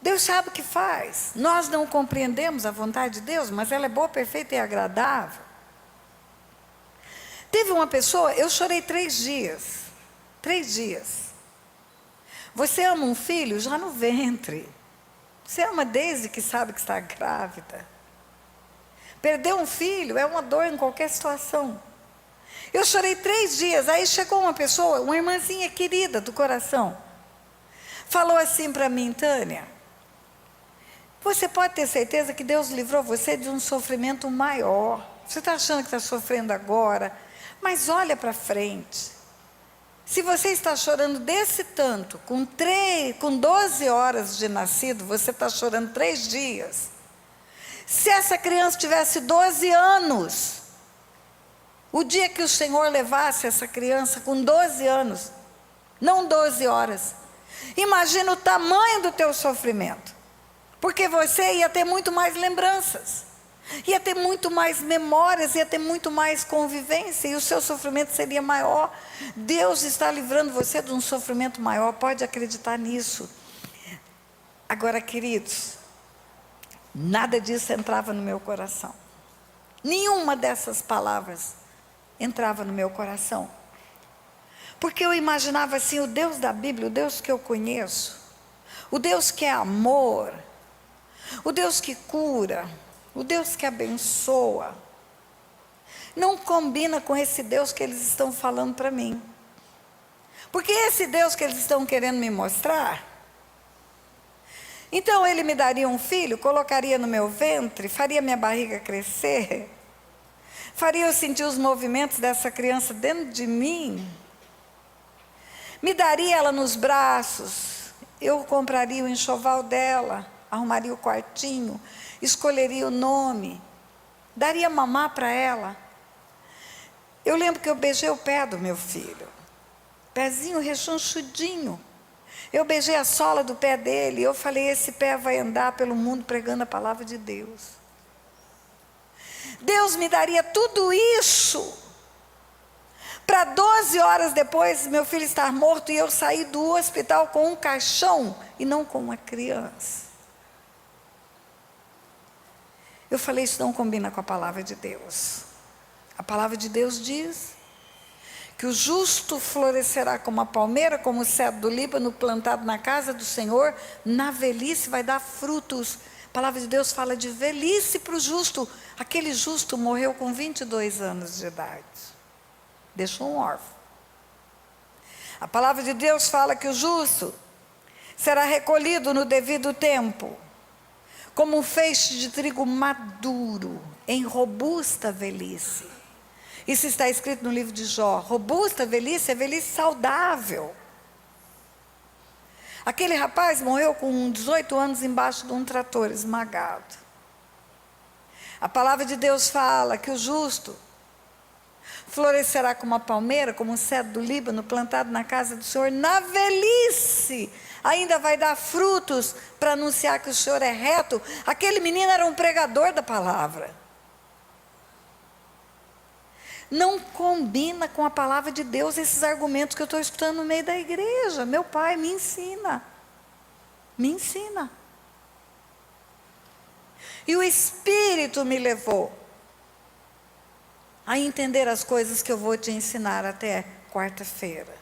Deus sabe o que faz. Nós não compreendemos a vontade de Deus, mas ela é boa, perfeita e agradável. Teve uma pessoa, eu chorei 3 dias. 3 dias. Você ama um filho já no ventre. Você ama desde que sabe que está grávida. Perder um filho é uma dor em qualquer situação. Eu chorei 3 dias, aí chegou uma pessoa, uma irmãzinha querida do coração, falou assim para mim: Tânia, você pode ter certeza que Deus livrou você de um sofrimento maior. Você está achando que está sofrendo agora, mas olha para frente. Se você está chorando desse tanto, com 12 horas de nascido, você está chorando 3 dias. Se essa criança tivesse 12 anos, o dia que o Senhor levasse essa criança com 12 anos, não 12 horas, imagina o tamanho do teu sofrimento. Porque você ia ter muito mais lembranças, ia ter muito mais memórias, ia ter muito mais convivência, e o seu sofrimento seria maior. Deus está livrando você de um sofrimento maior, pode acreditar nisso. Agora, queridos, nada disso entrava no meu coração. Nenhuma dessas palavras entrava no meu coração. Porque eu imaginava assim, o Deus da Bíblia, o Deus que eu conheço, o Deus que é amor, o Deus que cura, o Deus que abençoa, não combina com esse Deus que eles estão falando para mim. Porque esse Deus que eles estão querendo me mostrar, então Ele me daria um filho, colocaria no meu ventre, faria minha barriga crescer, faria eu sentir os movimentos dessa criança dentro de mim, me daria ela nos braços, eu compraria o enxoval dela, arrumaria o quartinho, escolheria o nome, daria mamar para ela. Eu lembro que eu beijei o pé do meu filho, pezinho rechonchudinho. Eu beijei a sola do pé dele e eu falei: esse pé vai andar pelo mundo pregando a palavra de Deus. Deus me daria tudo isso para 12 horas depois meu filho estar morto e eu sair do hospital com um caixão e não com uma criança. Eu falei: isso não combina com a palavra de Deus. A palavra de Deus diz que o justo florescerá como a palmeira, como o cedro do Líbano, plantado na casa do Senhor, na velhice vai dar frutos. A palavra de Deus fala de velhice para o justo. Aquele justo morreu com 22 anos de idade. Deixou um órfão. A palavra de Deus fala que o justo será recolhido no devido tempo, como um feixe de trigo maduro, em robusta velhice. Isso está escrito no livro de Jó. Robusta velhice é velhice saudável. Aquele rapaz morreu com 18 anos embaixo de um trator esmagado. A palavra de Deus fala que o justo florescerá como a palmeira, como o cedro do Líbano, plantado na casa do Senhor, na velhice. Ainda vai dar frutos para anunciar que o Senhor é reto. Aquele menino era um pregador da palavra. Não combina com a palavra de Deus esses argumentos que eu estou escutando no meio da igreja. Meu pai, me ensina. Me ensina. E o Espírito me levou a entender as coisas que eu vou te ensinar até quarta-feira.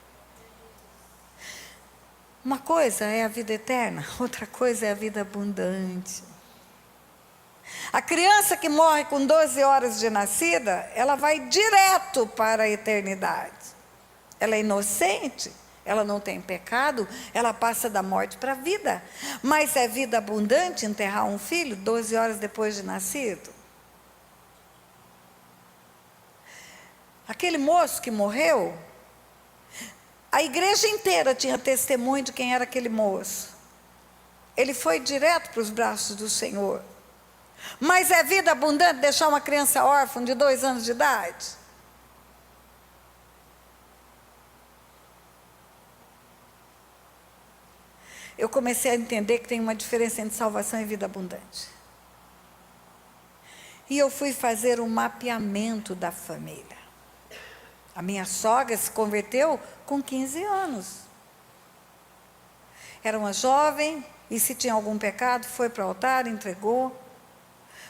Uma coisa é a vida eterna, outra coisa é a vida abundante. A criança que morre com 12 horas de nascida, ela vai direto para a eternidade. Ela é inocente, ela não tem pecado, ela passa da morte para a vida. Mas é vida abundante enterrar um filho 12 horas depois de nascido? Aquele moço que morreu, a igreja inteira tinha testemunho de quem era aquele moço. Ele foi direto para os braços do Senhor. Mas é vida abundante deixar uma criança órfã de 2 anos de idade? Eu comecei a entender que tem uma diferença entre salvação e vida abundante. E eu fui fazer um mapeamento da família. A minha sogra se converteu com 15 anos. Era uma jovem, e se tinha algum pecado, foi para o altar, entregou.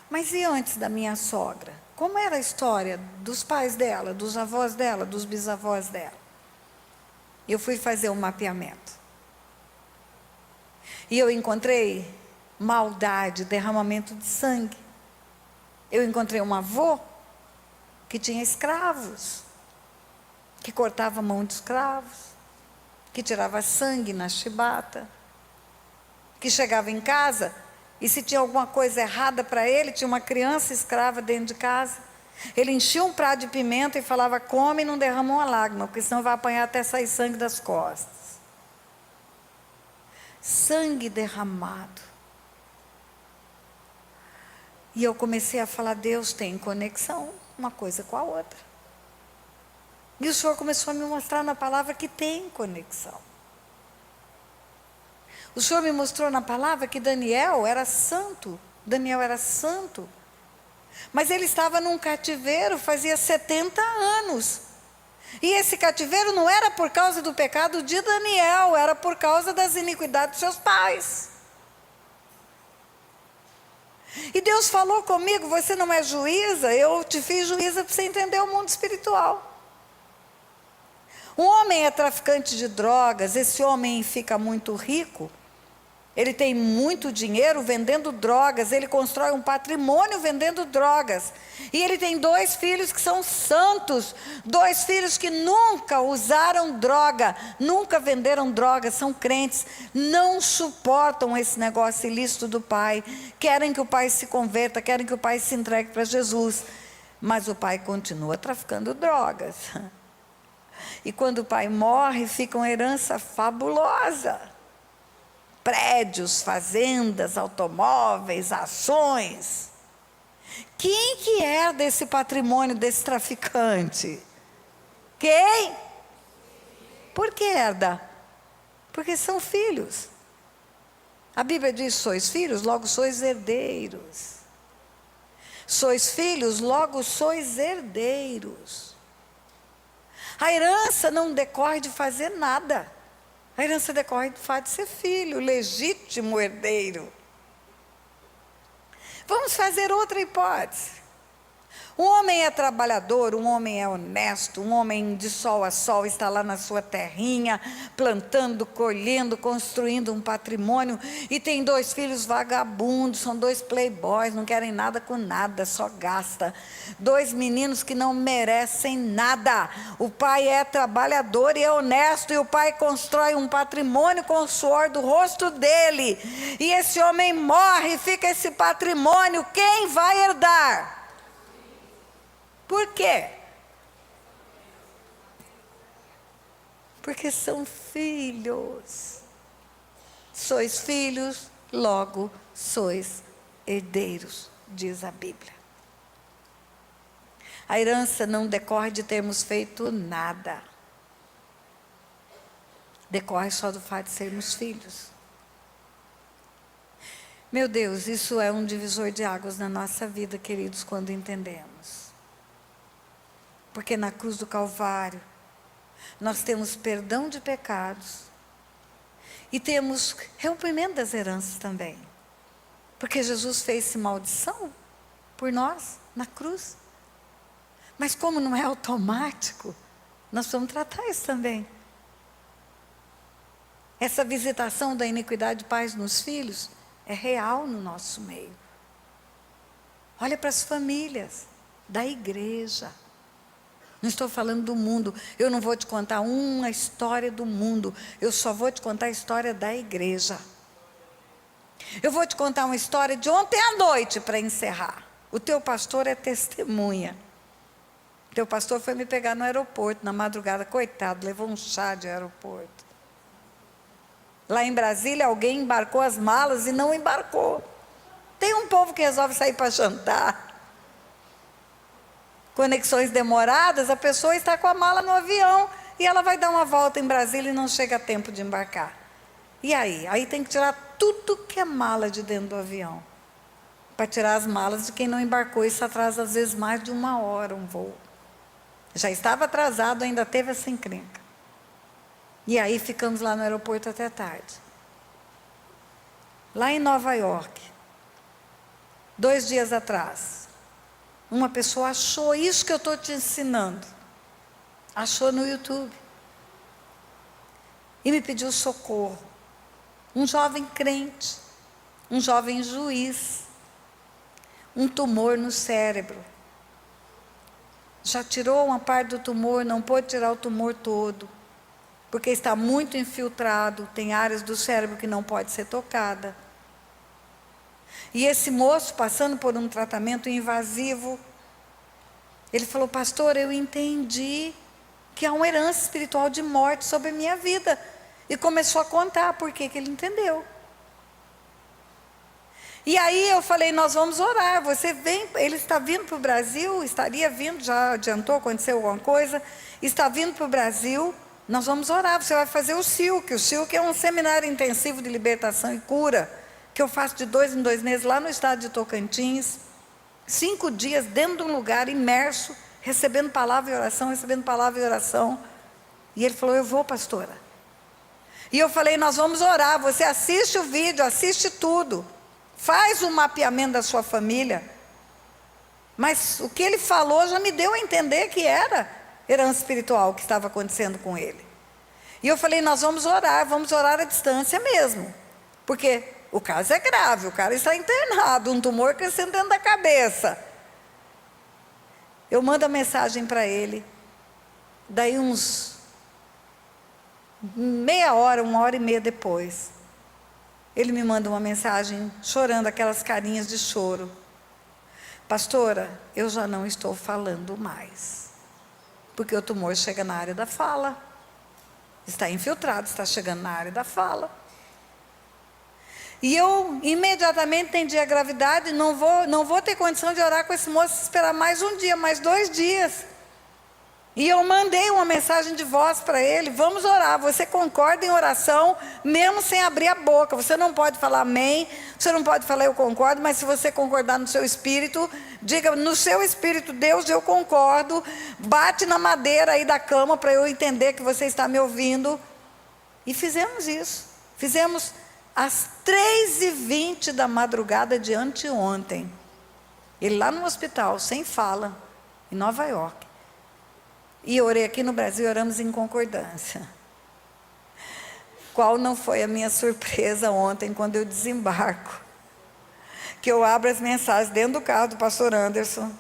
Mas e antes da minha sogra? Como era a história dos pais dela, dos avós dela, dos bisavós dela? Eu fui fazer um mapeamento. E eu encontrei maldade, derramamento de sangue. Eu encontrei um avô que tinha escravos, que cortava a mão de escravos, que tirava sangue na chibata, que chegava em casa e se tinha alguma coisa errada para ele, tinha uma criança escrava dentro de casa, ele enchia um prato de pimenta e falava: come e não derrama uma lágrima, porque senão vai apanhar até sair sangue das costas. Sangue derramado. E eu comecei a falar: Deus tem conexão uma coisa com a outra. E o Senhor começou a me mostrar na palavra que tem conexão. O Senhor me mostrou na palavra que Daniel era santo. Daniel era santo. Mas ele estava num cativeiro fazia 70 anos. E esse cativeiro não era por causa do pecado de Daniel, era por causa das iniquidades dos seus pais. E Deus falou comigo: você não é juíza, eu te fiz juíza para você entender o mundo espiritual. Um homem é traficante de drogas, esse homem fica muito rico, ele tem muito dinheiro vendendo drogas, ele constrói um patrimônio vendendo drogas. E ele tem 2 filhos que são santos, 2 filhos que nunca usaram droga, nunca venderam droga, são crentes, não suportam esse negócio ilícito do pai, querem que o pai se converta, querem que o pai se entregue para Jesus. Mas o pai continua traficando drogas. E quando o pai morre, fica uma herança fabulosa. Prédios, fazendas, automóveis, ações. Quem que herda esse patrimônio desse traficante? Quem? Por que herda? Porque são filhos. A Bíblia diz: sois filhos, logo sois herdeiros. Sois filhos, logo sois herdeiros. A herança não decorre de fazer nada. A herança decorre do fato de ser filho, legítimo herdeiro. Vamos fazer outra hipótese. Um homem é trabalhador, um homem é honesto, um homem de sol a sol está lá na sua terrinha, plantando, colhendo, construindo um patrimônio, e tem 2 filhos vagabundos, são 2 playboys, não querem nada com nada, só gasta. 2 meninos que não merecem nada. O pai é trabalhador e é honesto, e o pai constrói um patrimônio com o suor do rosto dele. E esse homem morre, fica esse patrimônio, quem vai herdar? Por quê? Porque são filhos. Sois filhos, logo sois herdeiros, diz a Bíblia. A herança não decorre de termos feito nada. Decorre só do fato de sermos filhos. Meu Deus, isso é um divisor de águas na nossa vida, queridos, quando entendemos. Porque na cruz do Calvário, nós temos perdão de pecados e temos rompimento das heranças também. Porque Jesus fez maldição por nós na cruz. Mas como não é automático, nós vamos tratar isso também. Essa visitação da iniquidade de pais nos filhos é real no nosso meio. Olha para as famílias da igreja. Não estou falando do mundo. Eu não vou te contar uma história do mundo. Eu só vou te contar a história da igreja. Eu vou te contar uma história de ontem à noite para encerrar. O teu pastor é testemunha. Teu pastor foi me pegar no aeroporto, na madrugada, coitado, levou um chá de aeroporto. Lá em Brasília, alguém embarcou as malas e não embarcou. Tem um povo que resolve sair para jantar. Conexões demoradas, a pessoa está com a mala no avião e ela vai dar uma volta em Brasília e não chega a tempo de embarcar. E aí? Aí tem que tirar tudo que é mala de dentro do avião. Para tirar as malas de quem não embarcou. Isso atrasa às vezes mais de 1 hora um voo. Já estava atrasado, ainda teve essa encrenca. E aí ficamos lá no aeroporto até tarde. Lá em Nova York, 2 dias atrás, uma pessoa achou isso que eu estou te ensinando. Achou no YouTube. E me pediu socorro. Um jovem crente, um jovem juiz, um tumor no cérebro. Já tirou uma parte do tumor, não pôde tirar o tumor todo, porque está muito infiltrado, tem áreas do cérebro que não pode ser tocada. E esse moço, passando por um tratamento invasivo, ele falou: pastor, eu entendi que há uma herança espiritual de morte sobre a minha vida. E começou a contar por que ele entendeu. E aí eu falei: nós vamos orar, você vem, ele está vindo para o Brasil, estaria vindo, já adiantou, aconteceu alguma coisa, está vindo para o Brasil, nós vamos orar, você vai fazer o SILC é um seminário intensivo de libertação e cura, que eu faço de 2 em 2 meses lá no estado de Tocantins, 5 dias dentro de um lugar imerso, recebendo palavra e oração, e ele falou: eu vou, pastora. E eu falei: nós vamos orar, você assiste o vídeo, assiste tudo, faz um mapeamento da sua família. Mas o que ele falou já me deu a entender que era herança espiritual que estava acontecendo com ele. E eu falei: nós vamos orar à distância mesmo. Porque o caso é grave, o cara está internado, um tumor crescendo dentro da cabeça. Eu mando a mensagem para ele, daí uns meia hora, 1h30 depois, ele me manda uma mensagem chorando, aquelas carinhas de choro: pastora, eu já não estou falando mais, porque o tumor chega na área da fala, está infiltrado, está chegando na área da fala. E eu imediatamente entendi a gravidade, não vou ter condição de orar com esse moço, esperar mais um dia, mais 2 dias. E eu mandei uma mensagem de voz para ele: vamos orar, você concorda em oração, mesmo sem abrir a boca, você não pode falar amém, você não pode falar eu concordo, mas se você concordar no seu espírito, diga no seu espírito: Deus, eu concordo, bate na madeira aí da cama para eu entender que você está me ouvindo. E fizemos isso, fizemos às 3h20 da madrugada de anteontem, ele lá no hospital, sem fala, em Nova York. E eu orei aqui no Brasil, oramos em concordância. Qual não foi a minha surpresa ontem, quando eu desembarco, que eu abro as mensagens dentro do carro do pastor Anderson,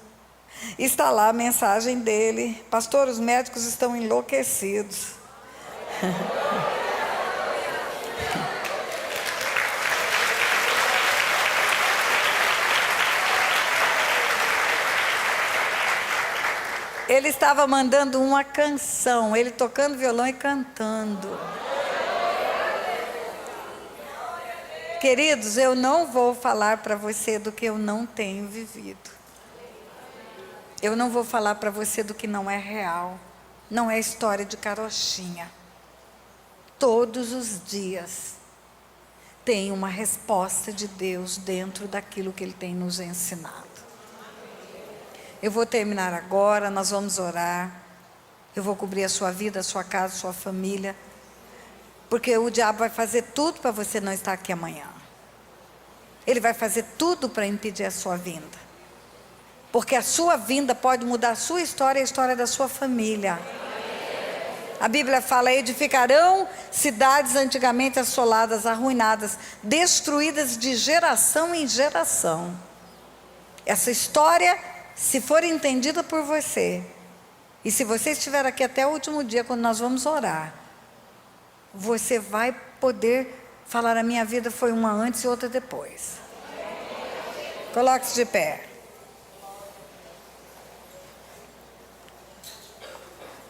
está lá a mensagem dele: pastor, os médicos estão enlouquecidos. Ele estava mandando uma canção, ele tocando violão e cantando. Queridos, eu não vou falar para você do que eu não tenho vivido. Eu não vou falar para você do que não é real. Não é história de carochinha. Todos os dias tem uma resposta de Deus dentro daquilo que Ele tem nos ensinado. Eu vou terminar agora, nós vamos orar. Eu vou cobrir a sua vida, a sua casa, a sua família. Porque o diabo vai fazer tudo para você não estar aqui amanhã. Ele vai fazer tudo para impedir a sua vinda. Porque a sua vinda pode mudar a sua história e a história da sua família. A Bíblia fala: edificarão cidades antigamente assoladas, arruinadas, destruídas de geração em geração. Essa história, se for entendida por você, e se você estiver aqui até o último dia, quando nós vamos orar, você vai poder falar: a minha vida foi uma antes e outra depois. Coloque-se de pé.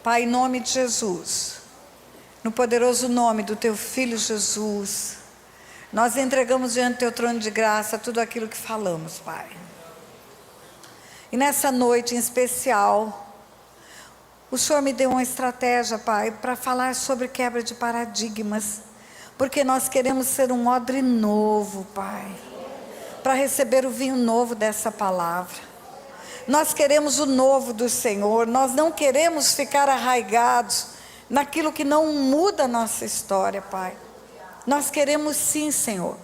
Pai, em nome de Jesus, no poderoso nome do Teu Filho Jesus, nós entregamos diante do Teu trono de graça tudo aquilo que falamos, Pai. E nessa noite em especial, o Senhor me deu uma estratégia, Pai, para falar sobre quebra de paradigmas, porque nós queremos ser um odre novo, Pai, para receber o vinho novo dessa palavra. Nós queremos o novo do Senhor, nós não queremos ficar arraigados naquilo que não muda a nossa história, Pai. Nós queremos sim, Senhor,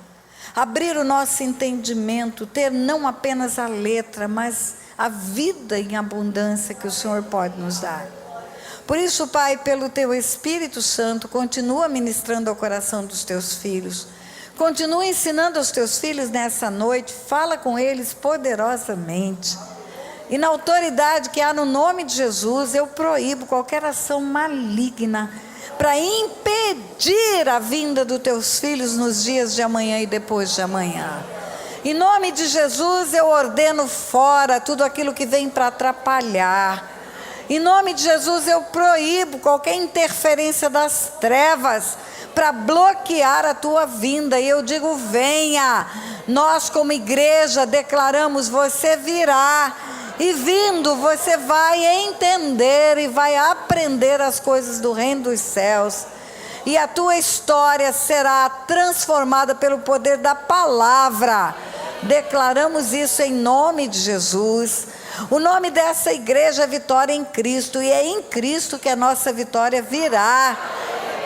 abrir o nosso entendimento, ter não apenas a letra, mas a vida em abundância que o Senhor pode nos dar. Por isso, Pai, pelo Teu Espírito Santo, continua ministrando ao coração dos Teus filhos. Continua ensinando aos Teus filhos nessa noite, fala com eles poderosamente. E na autoridade que há no nome de Jesus, eu proíbo qualquer ação maligna para impedir a vinda dos Teus filhos nos dias de amanhã e depois de amanhã. Em nome de Jesus, eu ordeno fora tudo aquilo que vem para atrapalhar. Em nome de Jesus, eu proíbo qualquer interferência das trevas para bloquear a Tua vinda. E eu digo, venha. Nós como igreja declaramos, você virá. E vindo, você vai entender e vai aprender as coisas do reino dos céus. E a tua história será transformada pelo poder da palavra. Declaramos isso em nome de Jesus. O nome dessa igreja é Vitória em Cristo. E é em Cristo que a nossa vitória virá.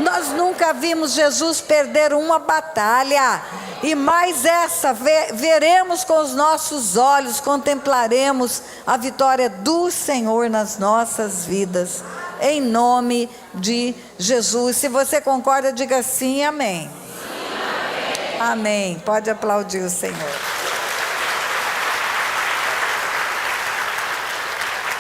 Nós nunca vimos Jesus perder uma batalha. E mais essa, veremos com os nossos olhos, contemplaremos a vitória do Senhor nas nossas vidas. Em nome de Jesus. Se você concorda, diga sim, amém. Sim, amém. Amém. Pode aplaudir o Senhor.